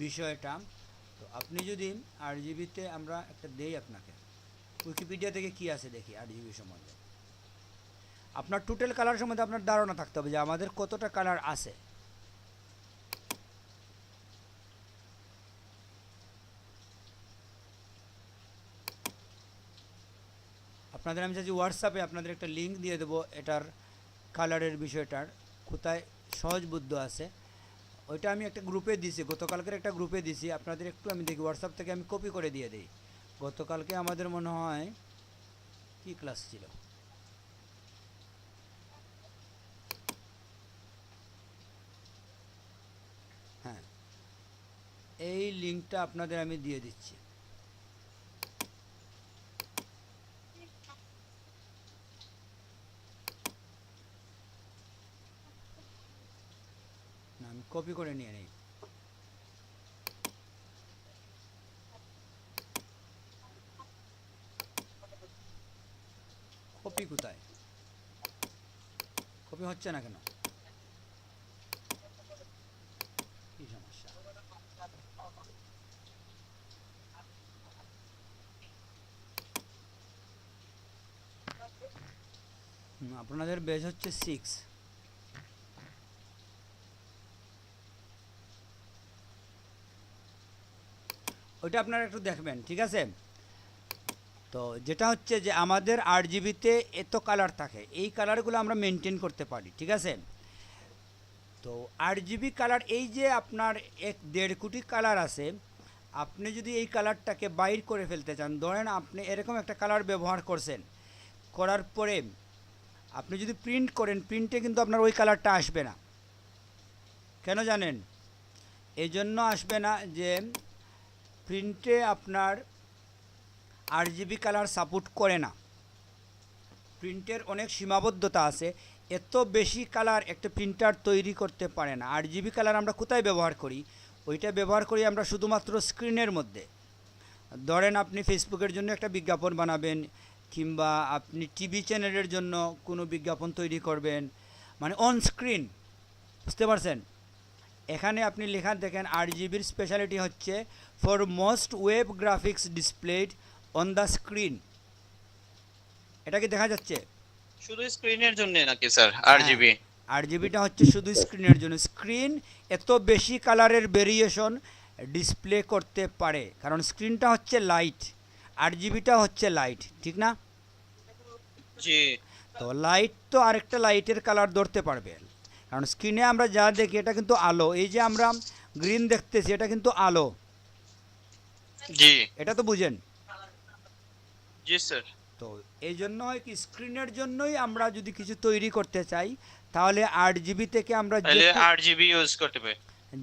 বিষয়টা। তো আপনি যদি RGBতে আমরা একটা দেই আপনাকে, উইকিপিডিয়া থেকে কি আছে দেখি RGB সম্বন্ধে। আপনার টোটাল কালার সম্বন্ধে আপনার ধারণা থাকতে হবে যে আমাদের কতটা কালার আছে। আপনাদের আমি চাইছি হোয়াটসঅ্যাপে আপনাদের একটা লিঙ্ক দিয়ে দেবো এটার কালারের বিষয়টার, কোথায় সহজবুদ্ধ আছে। ওইটা আমি একটা গ্রুপে দিছি, গতকালকের একটা গ্রুপে দিছি। আপনাদের একটু আমি দেখি হোয়াটসঅ্যাপ থেকে আমি কপি করে দিয়ে দিই। গতকালকে আমাদের মনে হয় কি ক্লাস ছিল, হ্যাঁ এই লিঙ্কটা আপনাদের আমি দিয়ে দিচ্ছি। না, আমি কপি করে নিয়ে নিই। কপি কোথায়? কপি হচ্ছে না কেন? কি সমস্যা? আপনাদের বেজ হচ্ছে 6। ওইটা আপনারা একটু দেখবেন, ঠিক আছে? তো যেটা হচ্ছে যে আমাদের RGBতে এত কালার থাকে, এই কালারগুলো আমরা মেনটেন করতে পারি, ঠিক আছে? তো RGB কালার, এই যে আপনার 1.5 কোটি কালার আছে, আপনি যদি এই কালারটাকে বাইর করে ফেলতে চান, ধরেন আপনি এরকম একটা কালার ব্যবহার করছেন, করার পরে আপনি যদি প্রিন্ট করেন, প্রিন্টে কিন্তু আপনার ওই কালারটা আসবে না। কেন জানেন? এই জন্য আসবে না যে প্রিন্টে আপনার RGB কালার সাপোর্ট করে না। প্রিন্টের অনেক সীমাবদ্ধতা আছে, এত বেশি কালার একটা প্রিন্টার তৈরি করতে পারে না। RGB কালার আমরা কোথায় ব্যবহার করি? ওইটা ব্যবহার করি আমরা শুধুমাত্র স্ক্রিনের মধ্যে। ধরেন আপনি ফেসবুকের জন্য একটা বিজ্ঞাপন বানাবেন, কিংবা আপনি টিভি চ্যানেলের জন্য কোনো বিজ্ঞাপন তৈরি করবেন, মানে অন স্ক্রিন, বুঝতে পারছেন? এখানে আপনি লেখা দেখেন RGBর স্পেশালিটি হচ্ছে for most web graphics displayed on the screen. এটা কি দেখা যাচ্ছে? শুধু স্ক্রিনের জন্য নাকি স্যার RGB? RGBটা হচ্ছে শুধু স্ক্রিনের জন্য। স্ক্রিন এত বেশি কালারের ভেরিয়েশন ডিসপ্লে করতে পারে, কারণ স্ক্রিনটা হচ্ছে লাইট, RGBটা হচ্ছে লাইট, ঠিক না? জি। তো লাইট তো আরেকটা লাইটের কালার ধরতে পারবে, কারণ স্ক্রিনে আমরা যা দেখি এটা কিন্তু আলো। এই যে আমরা গ্রিন দেখতেছি, এটা কিন্তু আলো। জি। এটা তো বুঝেন? জি স্যার। তো এই জন্য হয় কি, স্ক্রিনের জন্যই আমরা যদি কিছু তৈরি করতে চাই, তাহলে RGB থেকে আমরা তাহলে RGB ইউজ করতে পারি,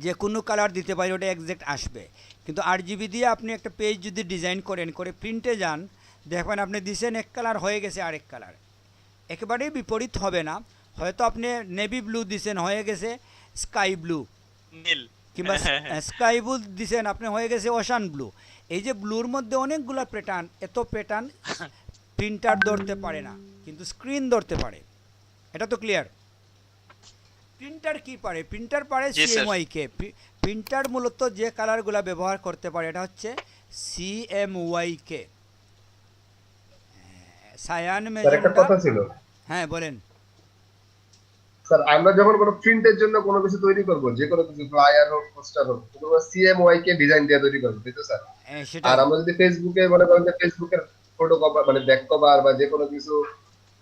যে কোনো কালার দিতে পারি, ওটা এক্সাক্ট আসবে। কিন্তু RGB দিয়ে আপনি একটা পেজ যদি ডিজাইন করেন, করে প্রিন্টে যান, দেখবেন আপনি দিছেন এক কালার, হয়ে গেছে আরেক কালার। একেবারেই বিপরীত হবে না। হয়তো আপনি নেভি ব্লু দিছেন, হয়ে গেছে স্কাই ব্লু, নীল। কিংবা স্কাই ব্লু দিছেন, আপনি হয়ে গেছে ওশান ব্লু। এই যে ব্লুর মধ্যে অনেকগুলো প্যাটার্ন, এত প্যাটার্ন প্রিন্টার ধরতে পারে না, কিন্তু স্ক্রিন ধরতে পারে। এটা তো ক্লিয়ার? প্রিন্টার কি পারে? প্রিন্টার পারে CMYK। প্রিন্টার মূলত যে কালারগুলো ব্যবহার করতে পারে এটা হচ্ছে CMYK, সায়ান স্যার একটা ম্যাজেন্টা। কথা ছিল। হ্যাঁ বলেন। স্যার আমরা যখন কোনো প্রিন্টের জন্য কোনো কিছু তৈরি করব, যে কোনো কিছু ফ্লায়ার হোক, পোস্টার হোক, ওগুলো CMYK কে ডিজাইন দিয়ে তৈরি করব, তাই তো স্যার? সেটা আর আমরা যদি ফেসবুকে মনে করেন যে ফেসবুকের ফটো কভার, মানে ব্যাক কভার বা যে কোনো কিছু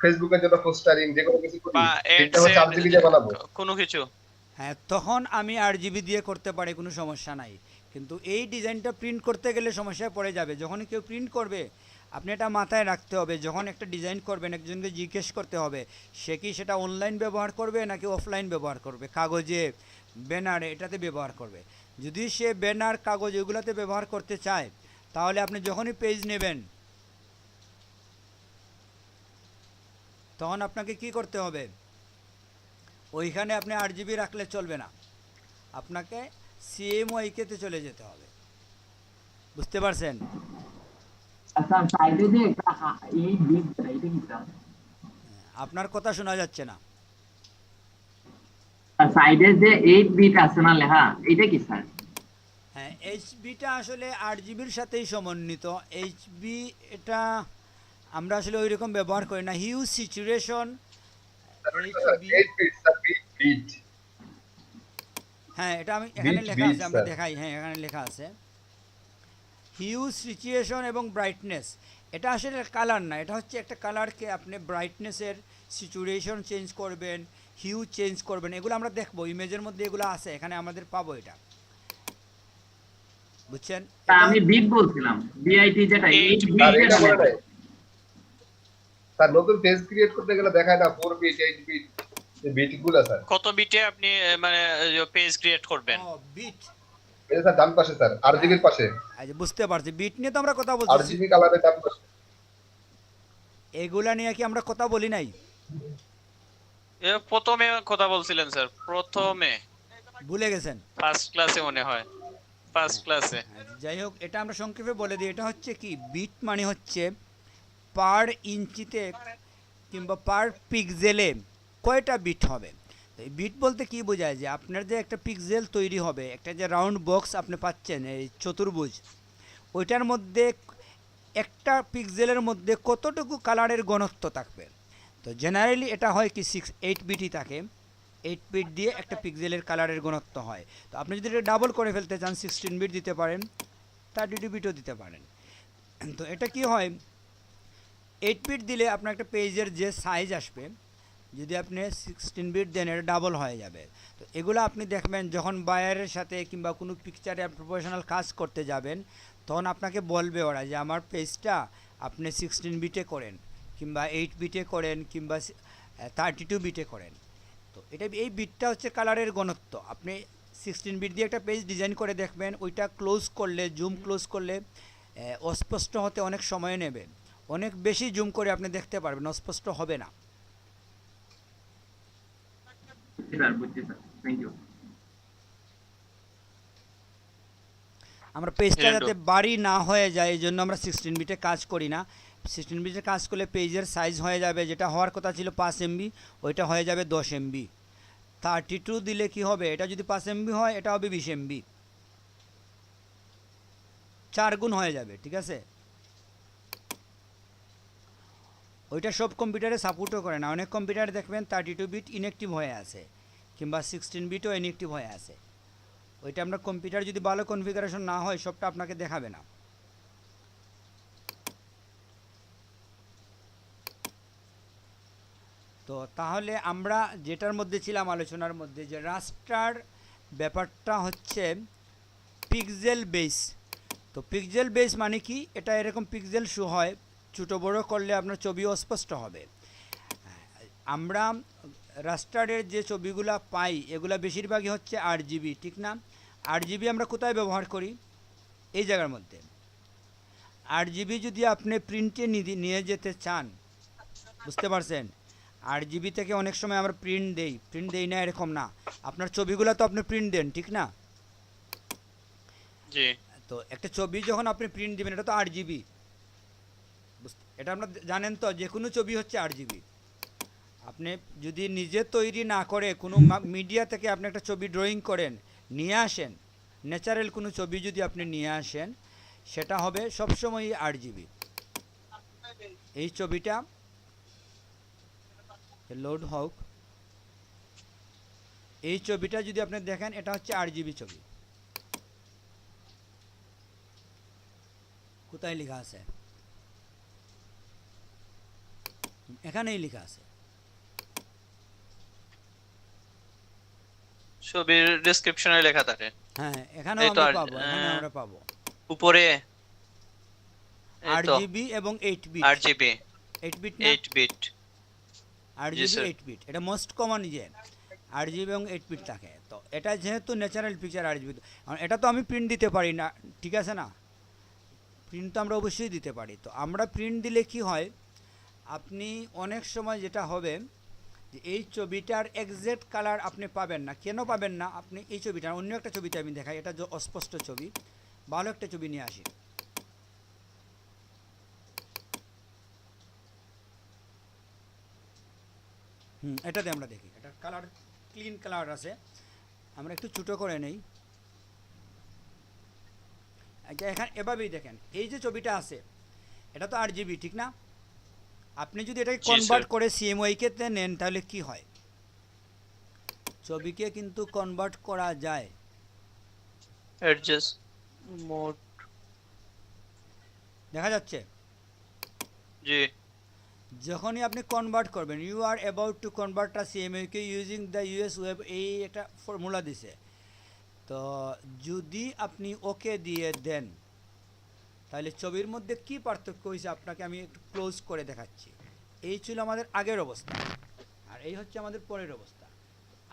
ফেসবুকের জন্য পোস্টারিং যে কোনো কিছু করি বা প্রিন্টটা এডস হচ্ছে এর আরজিবি দিয়ে বানাবো। কোনো কিছু। হ্যাঁ, তখন আমি 8 GB দিয়ে করতে পারি, কোনো সমস্যা নাই। কিন্তু এই ডিজাইনটা প্রিন্ট করতে গেলে সমস্যায় পড়ে যাবে। যখন কেউ প্রিন্ট করবে, আপনি এটা মাথায় রাখতে হবে, যখন একটা ডিজাইন করবেন একজনকে জিজ্ঞেস করতে হবে সে কি সেটা অনলাইন ব্যবহার করবে নাকি অফলাইন ব্যবহার করবে, কাগজে, ব্যানারে, এটাতে ব্যবহার করবে। যদি সে ব্যানার, কাগজ এগুলোতে ব্যবহার করতে চায়, তাহলে আপনি যখনই পেজ নেবেন তখন আপনাকে কি করতে হবে, ওইখানে আপনি 8 GB রাখলে চলবে না, আপনাকে CMYK-তে চলে যেতে হবে। বুঝতে পারছেন? স্যার সাইডে যে একটা 8 বিট এটা কি স্যার? আপনার কথা শোনা যাচ্ছে না। আর সাইডে যে 8 বিট আছে না লেখা, এটা কি স্যার? হ্যাঁ, HBটা আসলে 8 GB-র সাথেই সমন্বিত। HB এটা আমরা আসলে ওই রকম ব্যবহার করি না। Huge situation HB, 8 bit sir, bit. হ্যাঁ এটা আমি এখানে বিট, লেখা বিট, আছে, আমরা স্যার। দেখাই। হ্যাঁ, এখানে লেখা আছে হিউজ সিচুয়েশন এবং ব্রাইটনেস। এটা আসলে কালার না, এটা হচ্ছে একটা কালারকে আপনি ব্রাইটনেসের সিচুয়েশন চেঞ্জ করবেন, হিউ চেঞ্জ করবেন, এগুলো আমরা দেখবো ইমেজের মধ্যে, এগুলো আছে এখানে, আমাদের পাবো এটা। বুঝছেন? তা আমি বিট বলছিলাম, বিআইটি যেটা 8 স্যার বিট এটা যেটা বলে লেখা। নাই স্যার, নতুন পেজ ক্রিয়েট করতে গেলে দেখায় না 4 বিট 8 বিট এই বিটগুলো স্যার। কত বিটে আপনি মানে পেজ ক্রিয়েট করবেন? বিট, এটা স্যার ডান পাশে স্যার, আরজিবির পাশে, বুঝতে পারছি, বিট নিয়ে তো আমরা কথা বলছি। আরজিবি কালারের ডান পাশে। এগুলা নিয়ে কি আমরা কথা বলি নাই? প্রথমে কথা বলছিলেন স্যার, প্রথমে ভুলে গেছেন? ফার্স্ট ক্লাসে মনে হয়, ফার্স্ট ক্লাসে। যাই হোক, এটা আমরা সংক্ষেপে বলে দিই। এটা হচ্ছে কি, বিট মানে হচ্ছে পার ইঞ্চিতে কিংবা পার পিক্সেলে কয়টা বিট হবে। তো এই বিট বলতে কি বোঝায়, যে আপনার যে একটা পিক্সেল তৈরি হবে, একটা যে রাউন্ড বক্স আপনি পাচ্ছেন এই চতুর্ভুজ, ওইটার মধ্যে একটা পিক্সেলের মধ্যে কতটুকু কালারের ঘনত্ব থাকবে। তো জেনারেলি এটা হয় কি 8 বিটই থাকে। 8 বিট দিয়ে একটা পিক্সেলের কালারের ঘনত্ব হয়। তো আপনি যদি এটা ডাবল করে ফেলতে চান 16 বিট দিতে পারেন, 32 বিটও দিতে পারেন। তো এটা কি হয়, 8 বিট দিলে আপনার একটা পেজের যে সাইজ আসবে, যদি আপনি 16 বিট দেন এটা ডাবল হয়ে যাবে। তো এগুলো আপনি দেখবেন যখন বায়ারের সাথে কিংবা কোনো পিকচারে প্রফেশনাল কাজ করতে যাবেন, তখন আপনাকে বলবে ওরা যে আমার পেজটা আপনি 16 বিটে করেন, কিংবা 8 বিটে করেন, কিংবা 32 বিটে করেন। তো এটা, এই বিটটা হচ্ছে কালারের ঘনত্ব। আপনি 16 বিট দিয়ে একটা পেজ ডিজাইন করে দেখবেন, ওইটা ক্লোজ করলে, জুম ক্লোজ করলে অস্পষ্ট হতে অনেক সময় নেবে। অনেক বেশি জুম করে আপনি দেখতে পারবেন, অস্পষ্ট হবে না। স্যার বুঝছি স্যার, থ্যাংক ইউ। আমরা পেজটা যাতে বাড়ি না হয়ে যায় এই জন্য আমরা 16 বিটে কাজ করি না। 16 বিটে কাজ করলে পেজের সাইজ হয়ে যাবে, যেটা হওয়ার কথা ছিল 5 MB, ওইটা হয়ে যাবে 10 MB। 32 দিলে কি হবে, এটা যদি 5 MB হয় এটা হবে 20 MB, 4 গুণ হয়ে যাবে। ঠিক আছে? ওইটা সব কম্পিউটারে সাপোর্টও করে না। অনেক কম্পিউটারে দেখবেন 32 বিট ইনঅ্যাক্টিভ হয়ে আছে, কিংবা 16 বিটও ইনঅ্যাক্টিভ হয়ে আছে। ওইটা আমরা কম্পিউটার যদি ভালো কনফিগারেশন না হয় সবটা আপনাকে দেখাবে না। তো তাহলে আমরা যেটার মধ্যে ছিলাম আলোচনার মধ্যে, যে রাস্টার ব্যাপারটা হচ্ছে পিক্সেল বেস। তো পিক্সেল বেস মানে কি, এটা এরকম পিক্সেল শো হয়, ছোটো বড় করলে আপনার ছবি অস্পষ্ট হবে। আমরা রাস্টারের যে ছবিগুলো পাই এগুলো বেশিরভাগই হচ্ছে 8 GB, ঠিক না? 8 GB আমরা কোথায় ব্যবহার করি? এই জায়গার মধ্যে। 8 GB যদি আপনি প্রিন্টে নিয়ে যেতে চান, বুঝতে পারছেন? 8 GB থেকে অনেক সময় আমরা প্রিন্ট দেই না এরকম না। আপনার ছবিগুলো তো আপনি প্রিন্ট দেন, ঠিক না? জি। তো একটা ছবি যখন আপনি প্রিন্ট দিবেন, এটা তো 8 GB, এটা আপনারা জানেন তো, যে কোনো ছবি হচ্ছে 8 GB। আপনি যদি নিজে তৈরি না করে কোনো মিডিয়া থেকে আপনি একটা ছবি ড্রয়িং করেন, নিয়ে আসেন, ন্যাচারাল কোনো ছবি যদি আপনি নিয়ে আসেন, সেটা হবে সবসময়ই 8 GB। এই ছবিটা লোড হোক, এই ছবিটা যদি আপনি দেখেন, এটা হচ্ছে 8 GB ছবি। কোথায় লেখা আছে? এখানেই লেখা আছে। ছবির ডেসক্রিপশনে লেখা থাকে হ্যাঁ, এখানেও এই তো আমরা আর পাবো, এখানে আমরা পাবো উপরে এই তো RGB এবং 8 বিট। RGB 8 বিট না? 8 বিট RGB sir. 8 বিট, এটা মোস্ট কমন যে RGB এবং 8 বিট থাকে। তো এটা যেহেতু ন্যাচারাল পিকচার RGB, এটা তো আমি প্রিন্ট দিতে পারি না, ঠিক আছে না? প্রিন্ট তো আমরা অবশ্যই দিতে পারি। তো আমরা প্রিন্ট দিলে কি হয়, আপনি অনেক সময় যেটা হবে যে এই ছবিটার এক্সাক্ট কালার আপনি পাবেন না। কেন পাবেন না? আপনি এই ছবিটা অন্য একটা ছবিতে আমি দেখাই, এটা যে অস্পষ্ট ছবি, ভালো একটা ছবি নিয়ে আসি। এটাতে আমরা দেখি, এটা কালার ক্লিন কালার আছে। আমরা একটু ছোটো করে নেই, এখানে এভাবেই দেখেন, এই যে ছবিটা আছে এটা তো RGB, ঠিক না? আপনি যদি এটাকে জি, কনভার্ট স্যার। করে CMYK-তে নেন তাহলে কি হয়? ছবিকে কিন্তু কনভার্ট করা যায়। অ্যাডজাস্ট মোড দেখা যাচ্ছে? জি যখনই আপনি কনভার্ট করবেন, you are about to convert a CMYK using the US web, এই একটা ফর্মুলা দিছে। তো যদি আপনি ওকে দিয়ে দেন তাহলে ছবির মধ্যে কি পার্থক্য হয়েছে আপনাকে আমি একটু ক্লোজ করে দেখাচ্ছি। এই ছিল আমাদের আগের অবস্থা, আর এই হচ্ছে আমাদের পরের অবস্থা।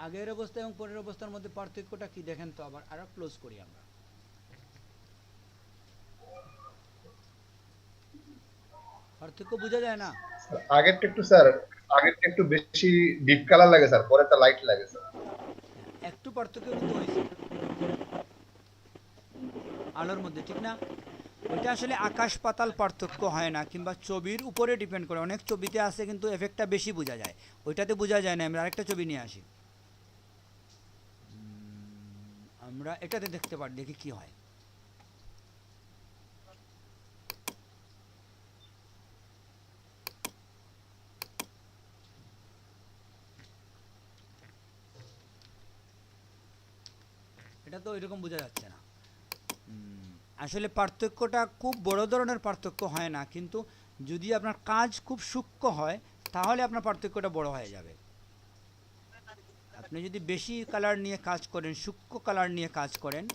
আগের অবস্থা এবং পরের অবস্থার মধ্যে পার্থক্যটা কি দেখেন তো, আবার আরো ক্লোজ করি আমরা। পার্থক্য বোঝা যায় না? আগেরটা একটু স্যার, আগেরটা একটু বেশি ডিপ কালার লাগে স্যার, পরেরটা লাইট লাগে স্যার। একটু পার্থক্য কিন্তু হয়েছে আলোর মধ্যে, ঠিক না? ওইটা আসলে আকাশ পাতাল পার্থক্য হয় না, কিংবা ছবির উপরে ডিপেন্ড করে। অনেক ছবিতে আছে কিন্তু এফেক্টটা বেশি বোঝা যায়, ওইটাতে বোঝা যায় না। আমরা আরেকটা ছবি নিয়ে আসি, আমরা এটাতে দেখতে পারি, দেখি কি হয়। এটা তো এরকম বোঝা যাচ্ছে না। আসলে পার্থক্যটা খুব বড় ধরনের পার্থক্য হয় না, কিন্তু যদি আপনার কাজ খুব সূক্ষ্ম হয় তাহলে আপনার পার্থক্যটা বড় হয়ে যাবে। আপনি যদি বেশি কালার নিয়ে কাজ করেন, সূক্ষ্ম কালার নিয়ে কাজ করেন,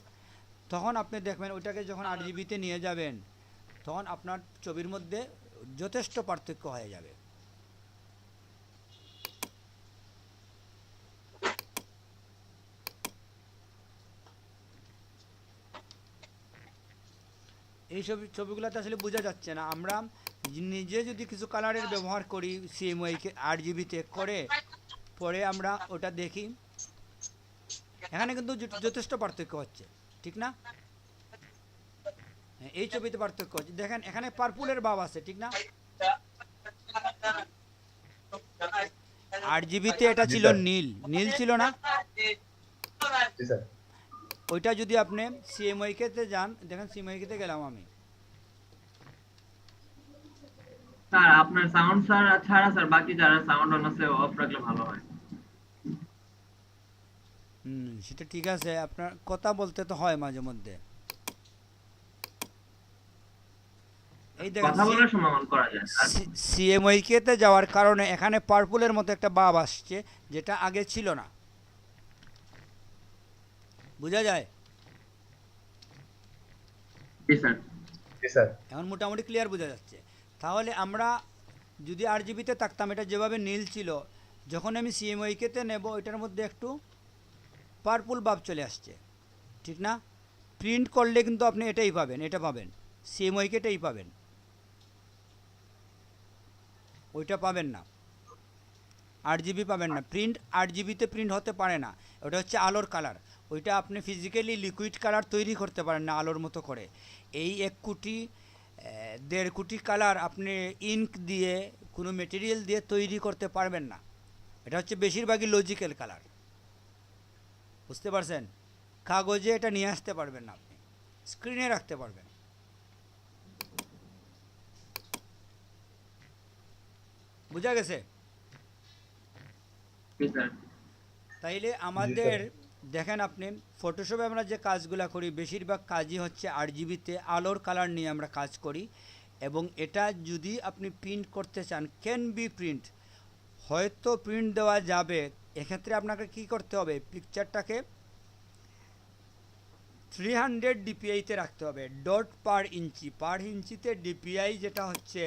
তখন আপনি দেখবেন ওইটাকে যখন RGB-তে নিয়ে যাবেন তখন আপনার ছবির মধ্যে যথেষ্ট পার্থক্য হয়ে যাবে। এই ছবিগুলোতে আসলে বোঝা যাচ্ছে না। আমরা নিজে যদি কিছু কালারের ব্যবহার করি CMYK RGB-তে করে, পরে আমরা ওটা দেখি, এখানে কিন্তু যথেষ্ট পার্থক্য হচ্ছে, ঠিক না? এই ছবিতে পার্থক্য হচ্ছে, দেখেন এখানে পার্পলের ভাব আছে, ঠিক না? RGB-তে এটা ছিল নীল, নীল ছিল না? জি স্যার। ওইটা যদি আপনি CMYK-তে যান, দেখেন CMYK-তে গেলাম আমি, স্যার আপনার সাউন্ড স্যার ছাড়া স্যার বাকি যারা সাউন্ড অন আছে অফ রাখলে ভালো হয়। সেটা ঠিক আছে, আপনার কথা বলতে তো হয় মাঝে মধ্যে। এই দেখেন কথা বলার সময় অন করা যায় স্যার। CMYK-তে যাওয়ার কারণে এখানে পার্পলের মতো একটা ভাব আসছে, যেটা আগে ছিল না। বোঝা যায়? জি স্যার। জি স্যার। এখন মোটামুটি ক্লিয়ার বোঝা যাচ্ছে। তাহলে আমরা যদি RGB-তে থাকতাম, এটা যেভাবে নীল ছিল, যখন আমি CMYK-তে নেব এটার মধ্যে একটু পার্পল ভাব চলে আসছে, ঠিক না? প্রিন্ট করলে কিন্তু আপনি এটাই পাবেন, এটা পাবেন, CMYK-টাই পাবেন, ওইটা পাবেন না, RGB পাবেন না। প্রিন্ট RGB-তে প্রিন্ট হতে পারে না, ওটা হচ্ছে আলোর কালার। ওইটা আপনি ফিজিক্যালি লিকুইড কালার তৈরি করতে পারেন না আলোর মতো করে। এই 1 কোটি 1.5 কোটি কালার আপনি ইঙ্ক দিয়ে, কোনো মেটেরিয়াল দিয়ে তৈরি করতে পারবেন না। এটা হচ্ছে বেশিরভাগই লজিক্যাল কালার, বুঝতে পারছেন? কাগজে এটা নিয়ে আসতে পারবেন না, আপনি স্ক্রিনে রাখতে পারবেন। বোঝা গেছে? জি স্যার। তাইলে আমাদের দেখেন, আপনি ফটোশপে আমরা যে কাজগুলো করি বেশিরভাগ কাজই হচ্ছে RGB-তে আলোর কালার নিয়ে আমরা কাজ করি, এবং এটা যদি আপনি প্রিন্ট করতে চান ক্যান বি প্রিন্ট, হয়তো প্রিন্ট দেওয়া যাবে। এক্ষেত্রে আপনাকে কি করতে হবে, পিকচারটাকে 300 ডিপিআইতে রাখতে হবে, ডট পার ইঞ্চি, পার ইঞ্চিতে ডিপিআই যেটা হচ্ছে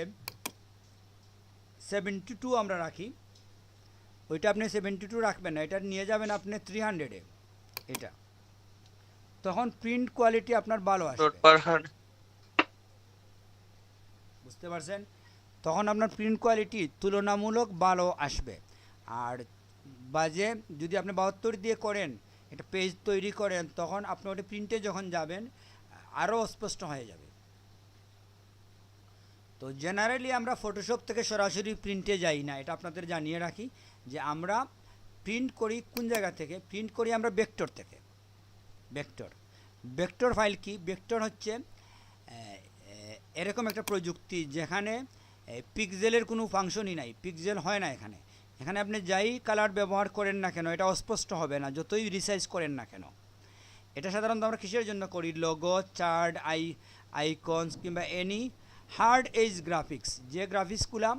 72 আমরা রাখি, ওইটা আপনি 72 রাখবেন না, এটা নিয়ে যাবেন আপনি 300-এ, এটা তখন প্রিন্ট কোয়ালিটি আপনার ভালো ডট আসবে, পার হার্ড। বুঝতে পারছেন? তখন আপনার প্রিন্ট কোয়ালিটি তুলনামূলক ভালো আসবে। আর বাজে যদি আপনি 72 দিয়ে করেন, একটা পেজ তৈরি করেন, তখন আপনি ওটা প্রিন্টে যখন যাবেন আরও অস্পষ্ট হয়ে যাবে। তো জেনারেলি আমরা ফটোশপ থেকে সরাসরি প্রিন্টে যাই না, এটা আপনাদের জানিয়ে রাখি যে আমরা প্রিন্ট করি কোন জায়গা থেকে, প্রিন্ট করি আমরা ভেক্টর থেকে। ভেক্টর ফাইল কি? ভেক্টর হচ্ছে এরকম একটা প্রযুক্তি যেখানে পিক্সেলের কোনো ফাংশনই নাই, পিক্সেল হয় না এখানে। এখানে আপনি যাই কালার ব্যবহার করেন না কেন এটা অস্পষ্ট হবে না, যতই রিসাইজ করেন না কেন। এটা সাধারণত আমরা কিসের জন্য করি? লোগো, চার্ট, আইকনস কিংবা এনি হার্ড এজ গ্রাফিক্স, যে গ্রাফিক্সগুলো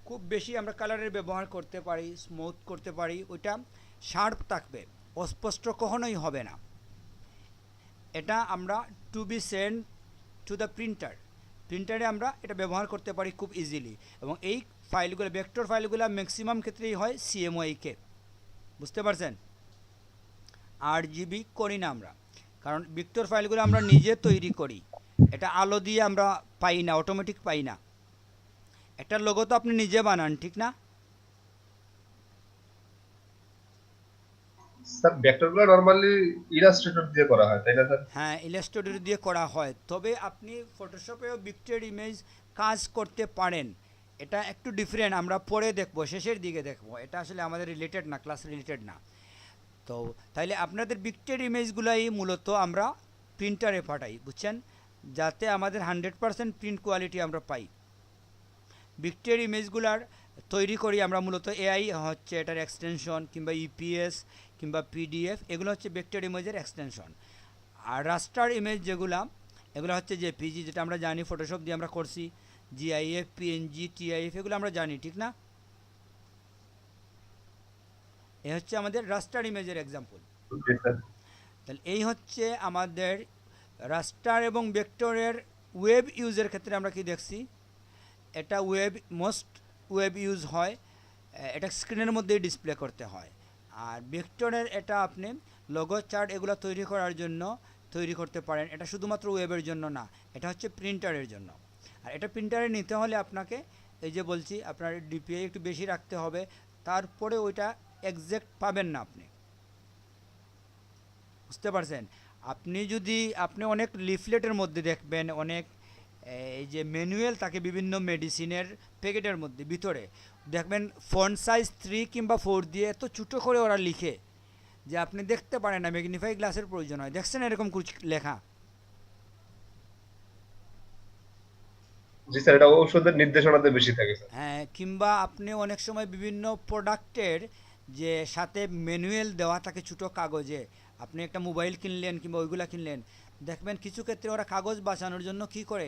খুব বেশি আমরা কালারের ব্যবহার করতে পারি, স্মুথ করতে পারি, ওইটা শার্প থাকবে, অস্পষ্ট কখনোই হবে না। এটা আমরা to be send to the প্রিন্টারে আমরা এটা ব্যবহার করতে পারি খুব ইজিলি। এবং এই ফাইলগুলো, ভেক্টর ফাইলগুলো ম্যাক্সিমাম ক্ষেত্রেই হয় CMYK, বুঝতে পারছেন? RGB করি না আমরা, কারণ ভেক্টর ফাইলগুলো আমরা নিজে তৈরি করি, এটা আলো দিয়ে আমরা পাই না, অটোমেটিক পাই না। একটা লোগো তো আপনি নিজে বানান, ঠিক না? স্যার ভেক্টরগুলো নরমালি ইলাস্ট্রেটর দিয়ে করা হয়, তাই না স্যার? হ্যাঁ, ইলাস্ট্রেটর দিয়ে করা হয়, তবে আপনি ফটোশপেও ভেক্টর ইমেজ কাজ করতে পারেন। এটা একটু ডিফারেন্ট, আমরা পরে দেখবো, শেষের দিকে দেখবো, এটা আসলে আমাদের রিলেটেড না, ক্লাস রিলেটেড না। তো তাইলে আপনাদের ভেক্টর ইমেজগুলাই মূলত আমরা প্রিন্টারে পাঠাই, বুঝছেন, যাতে আমাদের 100% প্রিন্ট কোয়ালিটি আমরা পাই। ভেক্টর ইমেজগুলার তৈরি করি আমরা মূলত AI হচ্ছে এটার এক্সটেনশন, কিংবা EPS কিংবা PDF, এগুলো হচ্ছে ভেক্টর ইমেজের এক্সটেনশন। আর রাস্টার ইমেজ যেগুলো, এগুলো হচ্ছে JPG, যেটা আমরা জানি ফটোশপ দিয়ে আমরা করছি, GIF, PNG, TIF, এগুলো আমরা জানি, ঠিক না? এ হচ্ছে আমাদের রাস্টার ইমেজের এক্সাম্পল। জি স্যার। তাহলে এই হচ্ছে আমাদের রাস্টার এবং ভেক্টরের ওয়েব ইউজের ক্ষেত্রে আমরা কি দেখছি, এটা মোস্ট ওয়েব ইউজ হয়, এটা স্ক্রিনের মধ্যেই ডিসপ্লে করতে হয়। আর ভেক্টরের এটা আপনি লোগো, চার্ট এগুলো তৈরি করার জন্য তৈরি করতে পারেন, এটা শুধুমাত্র ওয়েবের জন্য না, এটা হচ্ছে প্রিন্টারের জন্য। আর এটা প্রিন্টারে নিতে হলে আপনাকে এই যে বলছি, আপনার DPI একটু বেশি রাখতে হবে, তারপরে ওইটা এক্সাক্ট পাবেন না আপনি, বুঝতে পারছেন? আপনি অনেক লিফলেটের মধ্যে দেখবেন, অনেক এই যে ম্যানুয়াল থাকে বিভিন্ন মেডিসিনের প্যাকেটের মধ্যে, ভিতরে দেখবেন ফন্ট সাইজ 3 কিংবা 4 দিয়ে এত ছোটো করে ওরা লিখে যে আপনি দেখতে পারেন না, ম্যাগনিফাই গ্লাসের প্রয়োজন হয়। দেখছেন এরকম লেখা? জি স্যার, এটা ঔষধের নির্দেশনাতে বেশি থাকে স্যার। হ্যাঁ, কিংবা আপনি অনেক সময় বিভিন্ন প্রোডাক্টের যে সাথে ম্যানুয়াল দেওয়া থাকে ছোটো কাগজে, আপনি একটা মোবাইল কিনলেন কিংবা ওইগুলা কিনলেন, দেখবেন কিছু ক্ষেত্রে ওরা কাগজ বাঁচানোর জন্য কি করে,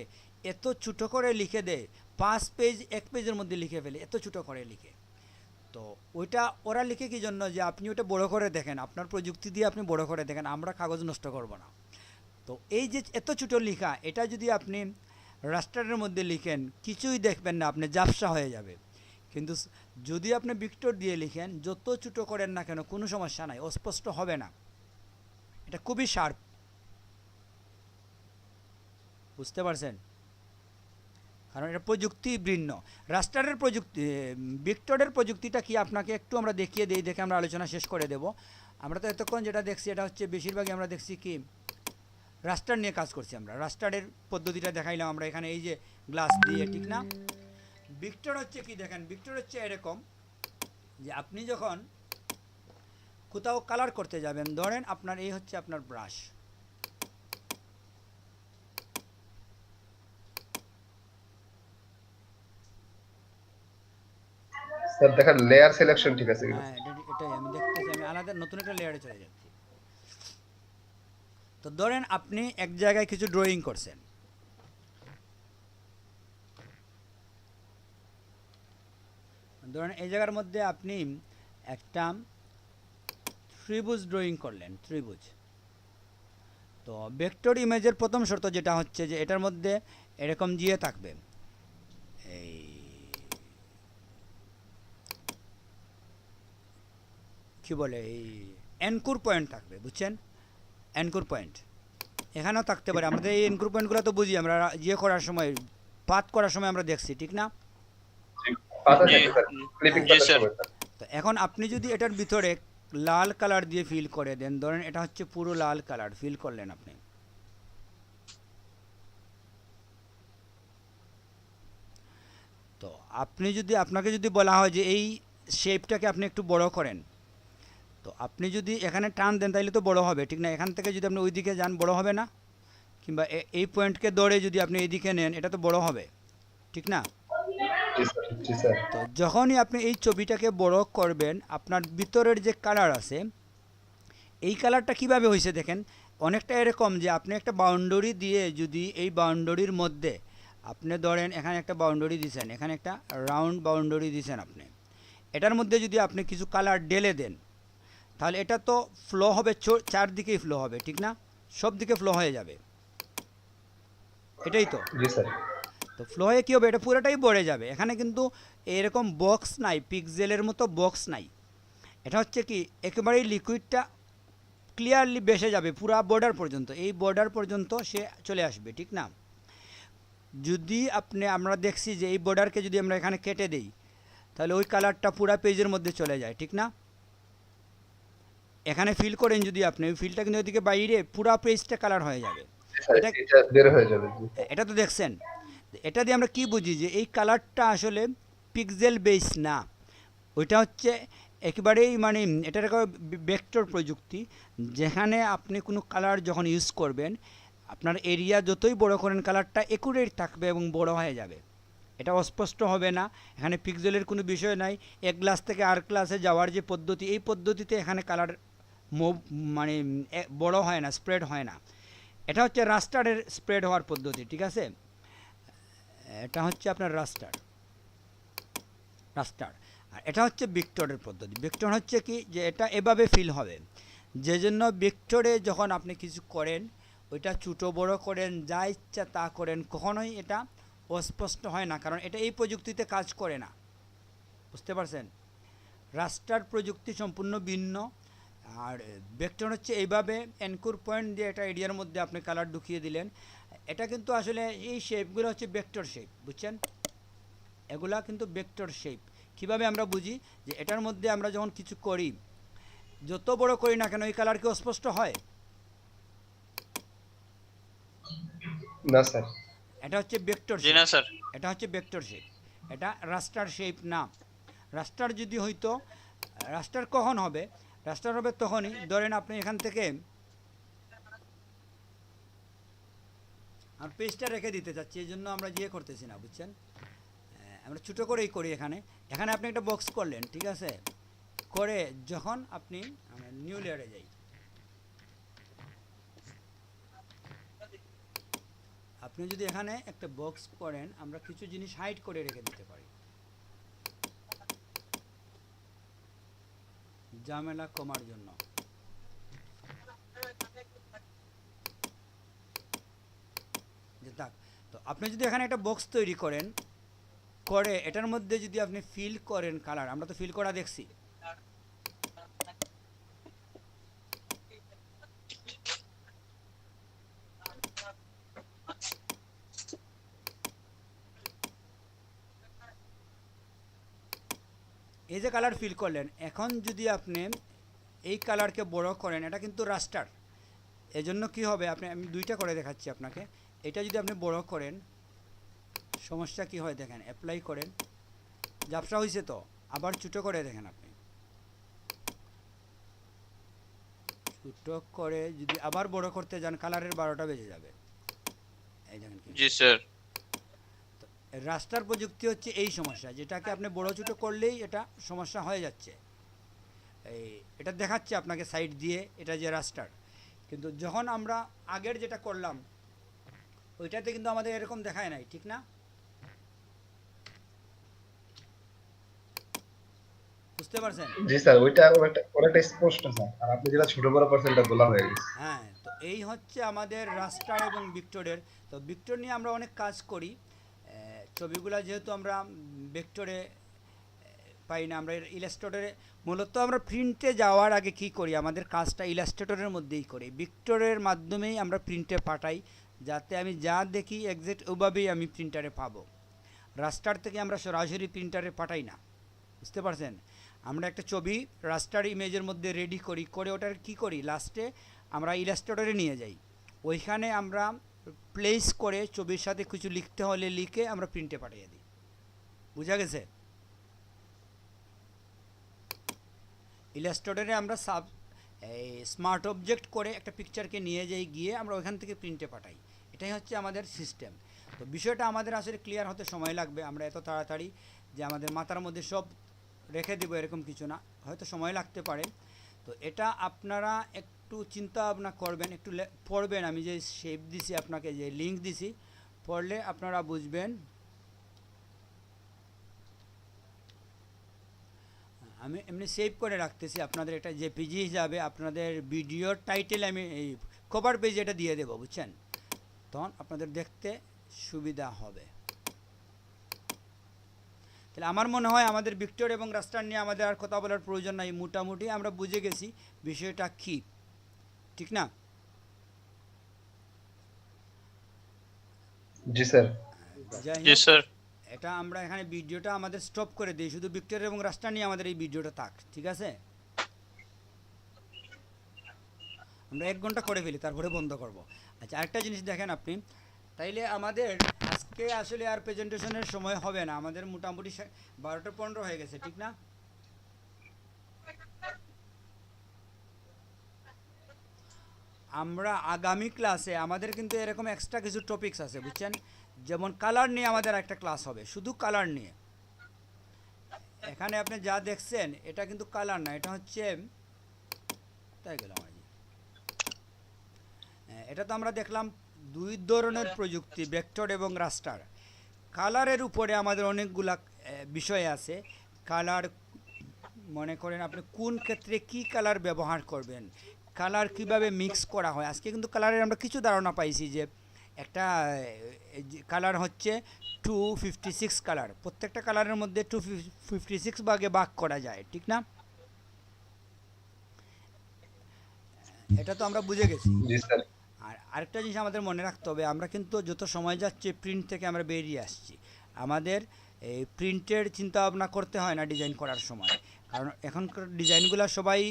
এত ছোটো করে লিখে দেয়, 5 পেজ 1 পেজের মধ্যে লিখে ফেলে, এত ছোটো করে লিখে। তো ওইটা ওরা লিখে কি জন্য, যে আপনি ওটা বড় করে দেখেন, আপনার প্রযুক্তি দিয়ে আপনি বড় করে দেখেন, আমরা কাগজ নষ্ট করব না। তো এই যে এত ছোটো লেখা, এটা যদি আপনি রাস্টারের মধ্যে লিখেন কিছুই দেখবেন না, আপনি ঝাপসা হয়ে যাবে। কিন্তু যদি আপনি ভেক্টর দিয়ে লিখেন, যত ছোটো করেন না কেন কোনো সমস্যা নাই, অস্পষ্ট হবে না, এটা খুবই শার্প, বুঝতে পারছেন? কারণ এটা প্রযুক্তি ভিন্ন। রাস্টারের প্রযুক্তি, ভেক্টরের প্রযুক্তিটা কি আপনাকে একটু আমরা দেখিয়ে দিই, দেখে আমরা আলোচনা শেষ করে দেব। আমরা তো এতক্ষণ যেটা দেখছি এটা হচ্ছে বেশিরভাগই আমরা দেখছি কি রাস্টার নিয়ে কাজ করছি, আমরা রাস্টারের পদ্ধতিটা দেখাইলাম আমরা এখানে এই যে গ্লাস দিয়ে, ঠিক না? ভেক্টর হচ্ছে কি দেখেন, ভেক্টর হচ্ছে এরকম যে আপনি যখন কোথাও কালার করতে যাবেন, ধরেন আপনার এই হচ্ছে আপনার ব্রাশ, স্যার দেখেন লেয়ার সিলেকশন ঠিক আছে কিনা। হ্যাঁ এটাই আমি দেখতেছি, আমি আলাদা নতুন একটা লেয়ারে চলে যাচ্ছি। তো ধরেন আপনি এক জায়গায় কিছু ড্রয়িং করছেন, ধরেন এই জায়গার মধ্যে আপনি একটা ত্রিভুজ ড্রয়িং করলেন, ত্রিভুজ। তো ভেক্টর ইমেজের প্রথম শর্ত যেটা হচ্ছে যে এটার মধ্যে এরকম দিয়ে থাকবে, এই কি বলে, এই এনকোর পয়েন্ট থাকবে, বুঝছেন? এনকোর পয়েন্ট এখানেও থাকতে পারে। আমাদের এই এনকোর পয়েন্টগুলো তো বুঝি আমরা, ইয়ে করার সময়, পাথ করার সময় আমরা দেখছি, ঠিক না? পাতা জি, থাকে স্যার, ক্লিপিং জি করার স্যার। সময় স্যার। তো এখন আপনি যদি এটার ভিতরে লাল কালার দিয়ে ফিল করে দেন, ধরেন এটা হচ্ছে পুরো লাল কালার ফিল করলেন আপনি, তো আপনি যদি, আপনাকে যদি বলা হয় যে এই শেপটাকে আপনি একটু বড় করেন, তো আপনি যদি এখানে টান দেন তাহলে তো বড় হবে, ঠিক না? এখান থেকে যদি আপনি ওইদিকে যান বড় হবে না? কিংবা এই পয়েন্টকে ধরে যদি আপনি এইদিকে নেন এটা তো বড় হবে, ঠিক না? জি স্যার, জি স্যার। তো যখনই আপনি এই ছবিটাকে বড় করবেন, আপনার ভিতরের যে কালার আছে, এই কালারটা কিভাবে হয়েছে দেখেন, অনেকটা এরকম যে আপনি একটা বাউন্ডারি দিয়ে যদি এই বাউন্ডারির মধ্যে আপনি ধরেন এখানে একটা বাউন্ডারি দিয়েছেন, এখানে একটা রাউন্ড বাউন্ডারি দিয়েছেন আপনি, এটার মধ্যে যদি আপনি কিছু কালার ঢেলে দেন তাহলে এটা তো ফ্লো হবে, চারদিকেই ফ্লো হবে, ঠিক না? সব দিকে ফ্লো হয়ে যাবে, এটাই তো। জি স্যার। তো ফ্লো হয়ে কী হবে, এটা পুরোটাই ভরে যাবে। এখানে কিন্তু এরকম বক্স নাই, পিক্সেলের মতো বক্স নাই। এটা হচ্ছে কি একেবারেই লিকুইডটা ক্লিয়ারলি বেসে যাবে পুরা বর্ডার পর্যন্ত, এই বর্ডার পর্যন্ত সে চলে আসবে, ঠিক না? যদি আপনি, আমরা দেখছি যে এই বর্ডারকে যদি আমরা এখানে কেটে দেই তাহলে ওই কালারটা পুরা পেজের মধ্যে চলে যায়, ঠিক না? এখানে ফিল করেন যদি আপনি, ওই ফিলটা কিন্তু ওইদিকে বাইরে পুরা পেজটা কালার হয়ে যাবে। স্যার, এটা এটা বের হয়ে যাবে। জি। এটা তো দেখছেন, এটা দিয়ে আমরা কি বুঝি যে এই কালারটা আসলে পিক্সেল বেস না, ওইটা হচ্ছে একেবারেই মানে এটার একটা ভেক্টর প্রযুক্তি, যেখানে আপনি কোনো কালার যখন ইউজ করবেন আপনার এরিয়া যতই বড় করেন কালারটা একুরেট থাকবে এবং বড় হয়ে যাবে, এটা অস্পষ্ট হবে না। এখানে পিক্সেলের কোনো বিষয় নাই। এক ক্লাস থেকে আর ক্লাসে যাওয়ার যে পদ্ধতি, এই পদ্ধতিতে এখানে কালার মানে বড় হয় না, স্প্রেড হয় না। এটা হচ্ছে রাস্টারের স্প্রেড হওয়ার পদ্ধতি, ঠিক আছে? এটা হচ্ছে আপনার রাস্টার, আর এটা হচ্ছে ভেক্টরের পদ্ধতি। ভেক্টর হচ্ছে কি যে এটা এভাবে ফিল হবে, যে জন্য ভেক্টরে যখন আপনি কিছু করেন ওইটা ছোটো বড় করেন, যা ইচ্ছা তা করেন, কখনোই এটা অস্পষ্ট হয় না, কারণ এটা এই প্রযুক্তিতে কাজ করে না, বুঝতে পারছেন? রাস্টার প্রযুক্তি সম্পূর্ণ ভিন্ন, আর ভেক্টর হচ্ছে এইভাবে এনকোর পয়েন্ট দিয়ে একটা এরিয়ার মধ্যে আপনি কালার ঢুকিয়ে দিলেন। এটা কিন্তু আসলে এই শেপগুলো হচ্ছে ভেক্টর শেপ, বুঝছেন? এগুলা কিন্তু ভেক্টর শেপ। কীভাবে আমরা বুঝি যে এটার মধ্যে আমরা যখন কিছু করি, যত বড় করি না কেন এই কালার কি অস্পষ্ট হয়? না স্যার। এটা হচ্ছে ভেক্টর জি শেপ, না স্যার। এটা হচ্ছে ভেক্টর শেপ, এটা রাস্টার শেপ না। রাস্টার যদি হইতো, রাস্টার কখন হবে? রাস্টার হবে তখনই ধরেন আপনি এখান থেকে, আর পেজটা রেখে দিতে চাচ্ছি, এই জন্য আমরা ইয়ে করতেছি না, বুঝছেন? আমরা ছোটো করেই করি। এখানে এখানে আপনি একটা বক্স করলেন, ঠিক আছে? করে যখন আপনি নিউ লেয়ারে যাই, আপনি যদি এখানে একটা বক্স করেন, আমরা কিছু জিনিস হাইড করে রেখে দিতে পারি, ঝামেলা কমার জন্য। যে থাক, তো আপনি যদি এখানে একটা বক্স তৈরি করেন, করে এটার মধ্যে যদি আপনি ফিল করেন কালার, আমরা তো ফিল করা দেখছি, এই যে কালার ফিল করলেন, এখন যদি আপনি এই কালারকে বড় করেন, এটা কিন্তু রাস্টার, এজন্য কি হবে, আপনি, আমি দুইটা করে দেখাচ্ছি আপনাকে। এটা যদি আপনি বড় করেন, সমস্যা কি হয় দেখেন, অ্যাপ্লাই করেন, ঝাপসা হয়েছে তো, আবার ছোটো করে দেখেন আপনি, ছোটো করে যদি আবার বড় করতে যান কালারের 12টা বেজে যাবে। এই দেখেন কি, জি স্যার। রাস্টার প্রযুক্তি হচ্ছে এই সমস্যা, যেটাকে আপনি বড় ছোটো করলেই এটা সমস্যা হয়ে যাচ্ছে। এই এটা দেখাচ্ছে আপনাকে সাইড দিয়ে এটা যে রাস্টার, কিন্তু যখন আমরা আগের যেটা করলাম ওইটাতে কিন্তু আমাদের এরকম দেখায় নাই, ঠিক না? বুঝতে পারছেন? জি স্যার, ওইটা অনেকটা স্পষ্ট স্যার, আর আপনি যেটা ছোট বড় পার্সেন্টটা বলা হয়ে গেছে। হ্যাঁ, তো এই হচ্ছে আমাদের রাস্টার এবং ভিক্টরের। তো ভিক্টর নিয়ে আমরা অনেক কাজ করি। ছবিগুলা যেহেতু আমরা ভেক্টরে পাই না, আমরা ইলাস্ট্রেটরে মূলত আমরা প্রিন্টে যাওয়ার আগে কি করি, আমাদের কাজটা ইলাস্ট্রেটরের মধ্যেই করি, ভিক্টরের মাধ্যমেই আমরা প্রিন্টে পাঠাই, যাতে আমি যা দেখি এক্সাক্ট ওভাবেই আমি প্রিন্টারে পাবো। রাস্টার থেকে আমরা সরাসরি প্রিন্টারে পাঠাই না, বুঝতে পারছেন? আমরা একটা ছবি রাস্টার ইমেজের মধ্যে রেডি করি, করে ওটার কি করি, লাস্টে আমরা ইলাস্ট্রেটরে নিয়ে যাই, ওইখানে আমরা প্লেস করে ছবির সাথে কিছু লিখতে হলে লিখে আমরা প্রিন্টে পাঠিয়ে দিই। বুঝা গেছে? ইলাস্ট্রেটরে আমরা স্মার্ট অবজেক্ট করে একটা পিকচারকে নিয়ে যাই, গিয়ে আমরা ওইখান থেকে প্রিন্টে পাঠাই। এটাই হচ্ছে আমাদের সিস্টেম। তো বিষয়টা আমাদের আসলে ক্লিয়ার হতে সময় লাগবে, আমরা এত তাড়াতাড়ি যে আমাদের মাথার মধ্যে সব রেখে দেবো এরকম কিছু না, হয়তো সময় লাগতে পারে। তো এটা আপনারা একটু চিন্তা ভাবনা করবেন, একটু পড়বেন, আমি যে শেপ দিছি আপনাকে, যে লিঙ্ক দিছি, পড়লে আপনারা বুঝবেন। আমি এমনি সেভ করে রাখতেছি আপনাদের, এটা জেপিজি হিসাবে আপনাদের ভিডিওর টাইটেল আমি এই কভার পেজ এটা দিয়ে দেবো, বুঝছেন? তখন আপনাদের দেখতে সুবিধা হবে। তাহলে আমার মনে হয় আমাদের ভিক্টর এবং রাস্টার নিয়ে আমাদের আর কথা বলার প্রয়োজন নাই, মোটামুটি আমরা বুঝে গেছি বিষয়টা কী, ঠিক না? জি স্যার। যাই জি হোক, স্যার। এটা আমরা এখানে ভিডিওটা আমাদের স্টপ করে দিই, শুধু ভিক্টর এবং রাস্টার নিয়ে আমাদের এই ভিডিওটা থাক, ঠিক আছে? আমরা 1 ঘন্টা করে ফেলি, তারপরে বন্ধ করব। আচ্ছা, আরেকটা জিনিস দেখেন আপনি, তাইলে আমাদের আজকে আসলে আর প্রেজেন্টেশনের সময় হবে না, আমাদের মোটামুটি 12টা 15 হয়ে গেছে, ঠিক না? আমরা আগামী ক্লাসে আমাদের কিন্তু এরকম এক্সট্রা কিছু টপিকস আছে, বুঝছেন? যেমন কালার নিয়ে আমাদের একটা ক্লাস হবে, শুধু কালার নিয়ে। এখানে আপনি যা দেখছেন এটা কিন্তু কালার না, এটা হচ্ছে, তাই গেল আমার, এটা তো আমরা দেখলাম 2 ধরনের প্রযুক্তি, ভেক্টর এবং রাস্টার। কালারের উপরে আমাদের অনেকগুলা বিষয় আছে। কালার, মনে করেন আপনি কোন ক্ষেত্রে কি কালার ব্যবহার করবেন, কালার কিভাবে মিক্স করা হয়। আজকে কিন্তু কালারের আমরা কিছু ধারণা পাইছি, যে একটা কালার হচ্ছে 256 কালার, প্রত্যেকটা কালারের মধ্যে 256 ভাগে ভাগ করা যায়, ঠিক না? এটা তো আমরা বুঝে গেছি। জি স্যার। আর আরেকটা জিনিস আমাদের মনে রাখতে হবে, আমরা কিন্তু যত সময় যাচ্ছে প্রিন্ট থেকে আমরা বেরিয়ে আসছি, আমাদের এই প্রিন্টের চিন্তা ভাবনা করতে হয় না ডিজাইন করার সময়, কারণ এখনকার ডিজাইনগুলো সবাই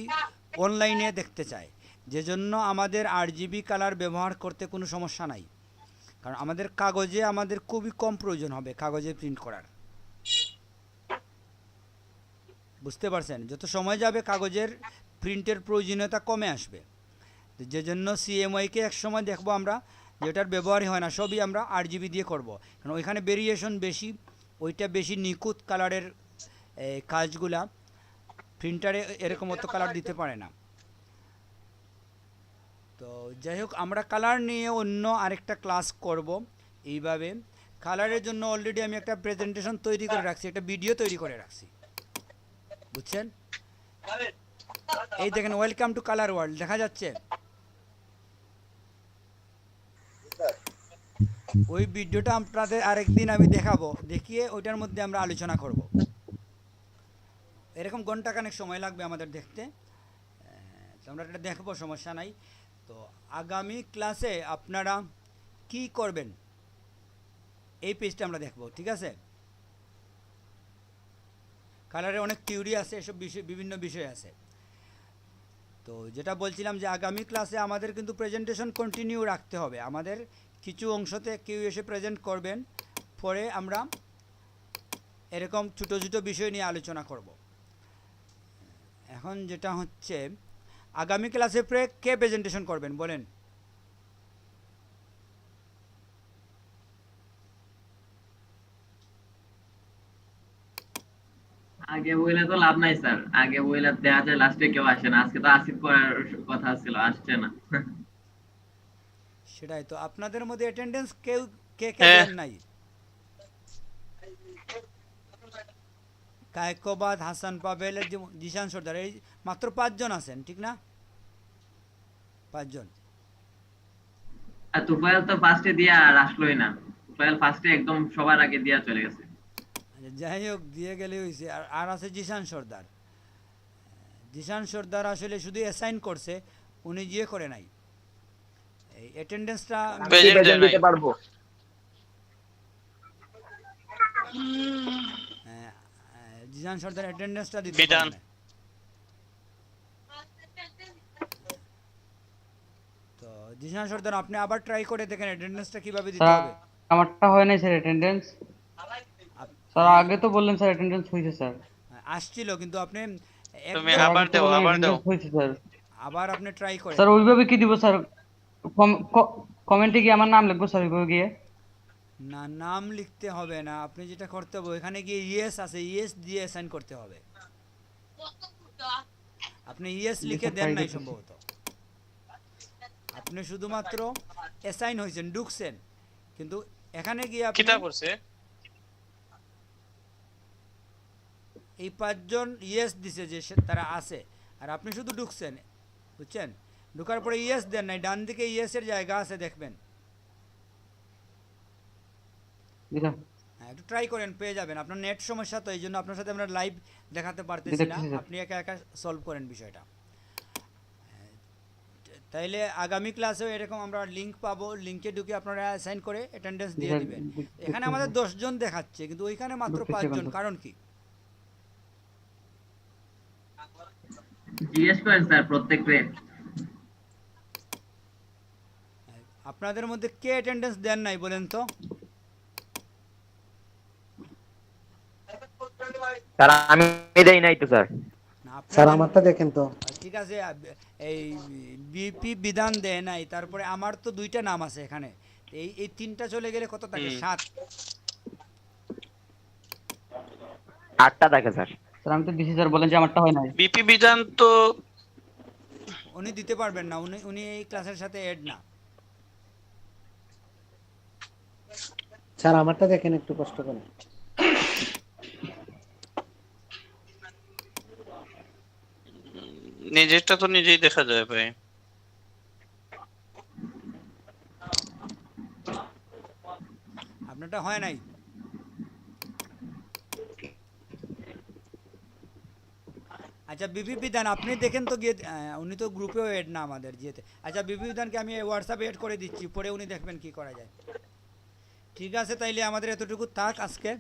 অনলাইনে দেখতে চায়, যে জন্য আমাদের RGB কালার ব্যবহার করতে কোনো সমস্যা নাই, কারণ আমাদের কাগজে আমাদের খুবই কম প্রয়োজন হবে কাগজে প্রিন্ট করার, বুঝতে পারছেন? যত সময় যাবে কাগজের প্রিন্টের প্রয়োজনীয়তা কমে আসবে, যে জন্য CMYকে এক সময় দেখবো আমরা যেটার ব্যবহারই হয় না, সবই আমরা RGB দিয়ে করব, কারণ ওইখানে ভেরিয়েশন বেশি, ওইটা বেশি নিখুঁত কালারের কাজগুলা প্রিন্টারে এরকম অত কালার দিতে পারে না। তো যাই হোক, আমরা কালার নিয়ে অন্য আরেকটা ক্লাস করব এইভাবে। কালারের জন্য অলরেডি আমি একটা প্রেজেন্টেশন তৈরি করে রাখছি, একটা ভিডিও তৈরি করে রাখছি, বুঝছেন? এই দেখেন, ওয়েলকাম টু কালার ওয়ার্ল্ড দেখা যাচ্ছে। ওই ভিডিওটা আপনাদের আরেকদিন আমি দেখাবো, দেখিয়ে ওইটার মধ্যে আমরা আলোচনা করব। এরকম ঘন্টাখানেক সময় লাগবে আমাদের দেখতে, তো আমরা এটা দেখবো, সমস্যা নাই। তো আগামী ক্লাসে আপনারা কি করবেন এই পেজটা আমরা দেখব, ঠিক আছে? কালারে অনেক থিওরি আছে, এসব বিষয়, বিভিন্ন বিষয় আছে। তো যেটা বলছিলাম, যে আগামী ক্লাসে আমাদের কিন্তু প্রেজেন্টেশন কন্টিনিউ রাখতে হবে, আমাদের কিছু অংশতে কেউ এসে প্রেজেন্ট করবেন, পরে আমরা এরকম ছোটো ছোটো বিষয় নিয়ে আলোচনা করব। এখন যেটা হচ্ছে, আগামী ক্লাসে কে প্রেজেন্টেশন করবেন বলেন? আগে বইলে তো লাভ নাই স্যার, আগে বইলে দেখা যায় লাস্টে কেউ আসে না, আজকে তো আসিফ করার কথা ছিল, আসছে না। সেটাই তো, আপনাদের মধ্যে অ্যাটেন্ডেন্স কে হ্যাঁ। দেন নাই? কায়কোবাদ, হাসান পাবেল, জিশান সর্দার, এই মাত্র 5 জন আছেন, ঠিক না? 5 জন। আর তুফাইল তো ফার্স্টে দিয়া আর আসলোই না, তুফাইল ফার্স্টে একদম সবার আগে দিয়া চলে গেছে। আচ্ছা, যাই হোক, দিয়ে গেলে হয়েছে। আর আছে জিশান সর্দার। জিশান সর্দার আসলে শুধু অ্যাসাইন করছে, উনি গিয়ে করে নাই। এই অ্যাটেন্ডেন্সটা Present প্রেজেন্ট নাই। দিতে পারবো। জিশান সর্দার অ্যাটেন্ডেন্সটা দিতে বিধান। পারে না। তো জিশান সর্দার, আপনি আবার ট্রাই করে দেখেন অ্যাটেন্ডেন্সটা কিভাবে দিতে স্যার হবে। আমারটা হয় নাই স্যার অ্যাটেন্ডেন্স। আপ- স্যার আগে তো বললেন স্যার অ্যাটেন্ডেন্স হয়েছে স্যার। আসছিল, কিন্তু আপনি তুমি একদম আবার আগে তো দাও, বললেন আবার দাও। attendance হয়েছে স্যার। আবার আপনি ট্রাই করেন। স্যার ওইভাবে কি দিব স্যার? কমেন্টে গিয়ে আমার নাম লিখবো স্যার ওইভাবে গিয়ে? না, নাম লিখতে হবে না, আপনি যেটা করতে হবে এখানে গিয়ে ইয়েস আছে, ইয়েস দিয়ে অ্যাসাইন করতে হবে। আপনি ইয়েস লিখে লিখে দেন try নাই করতেছি। সম্ভবত, আপনি শুধুমাত্র অ্যাসাইন হয়েছেন, ঢুকছেন, কিন্তু এখানে গিয়ে আপনি কিতা করছে? এই 5 জন ইয়েস দিছে যে তারা আছে, আর আপনি শুধু ঢুকছেন, বুঝছেন? ঢুকার পরে ইয়েস দেন নাই, ডান দিকে ইয়েসের জায়গা আছে, দেখবেন। দিলাম। হ্যাঁ, একটু ট্রাই করেন, পেয়ে যাবেন। আপনার নেট সমস্যা, তো এই জন্য আপনার সাথে আমরা লাইভ দেখাতে পারতেছি না, দেখতেছি স্যার। আপনি একা একা সলভ করেন বিষয়টা। তাইলে আগামী ক্লাসেও এরকম আমরা লিংক পাবো, লিংকে ঢুকে আপনারা অ্যাসাইন করে অ্যাটেন্ডেন্স দিয়ে স্যার, দিবেন। এখানে আমাদের 10 জন দেখাচ্ছে, কিন্তু ওইখানে মাত্র 5 জন, কারণ কি? জিজ্ঞেস করেন স্যার প্রত্যেককে। আপনাদের মধ্যে কে অ্যাটেন্ডেন্স দেন নাই বলেন তো? স্যার আমি দেই নাই তো স্যার। না, স্যার আপনাদের- আমারটা দেখেন তো। ঠিক আছে, এই বিপি বিধান দেয় নাই, তারপরে আমার তো 2টা নাম আছে এখানে, এই 3টা চলে গেলে কত থাকে? 7। 8টা দেখে স্যার। স্যার আমি তো দিছি স্যার, বলেন যে আমারটা হয় নাই। বিপি বিধান তো উনি দিতে পারবেন না, উনি এই ক্লাসের সাথে এড না। স্যার আমারটা দেখেন একটু কষ্ট করে। নিজেরটা তো নিজেই দেখা যায় ভাই। আপনারটা হয় নাই। আচ্ছা, বিপি বিধান আপনি দেখেন তো গিয়ে, উনি তো গ্রুপেও এড না আমাদের যেতে। আচ্ছা, বিপি বিধানকে আমি হোয়াটসঅ্যাপে এড করে দিচ্ছি, পরে উনি দেখবেন কি করা যায়। ঠিক আছে, তাইলে আমাদের এতটুকু থাক আজকে।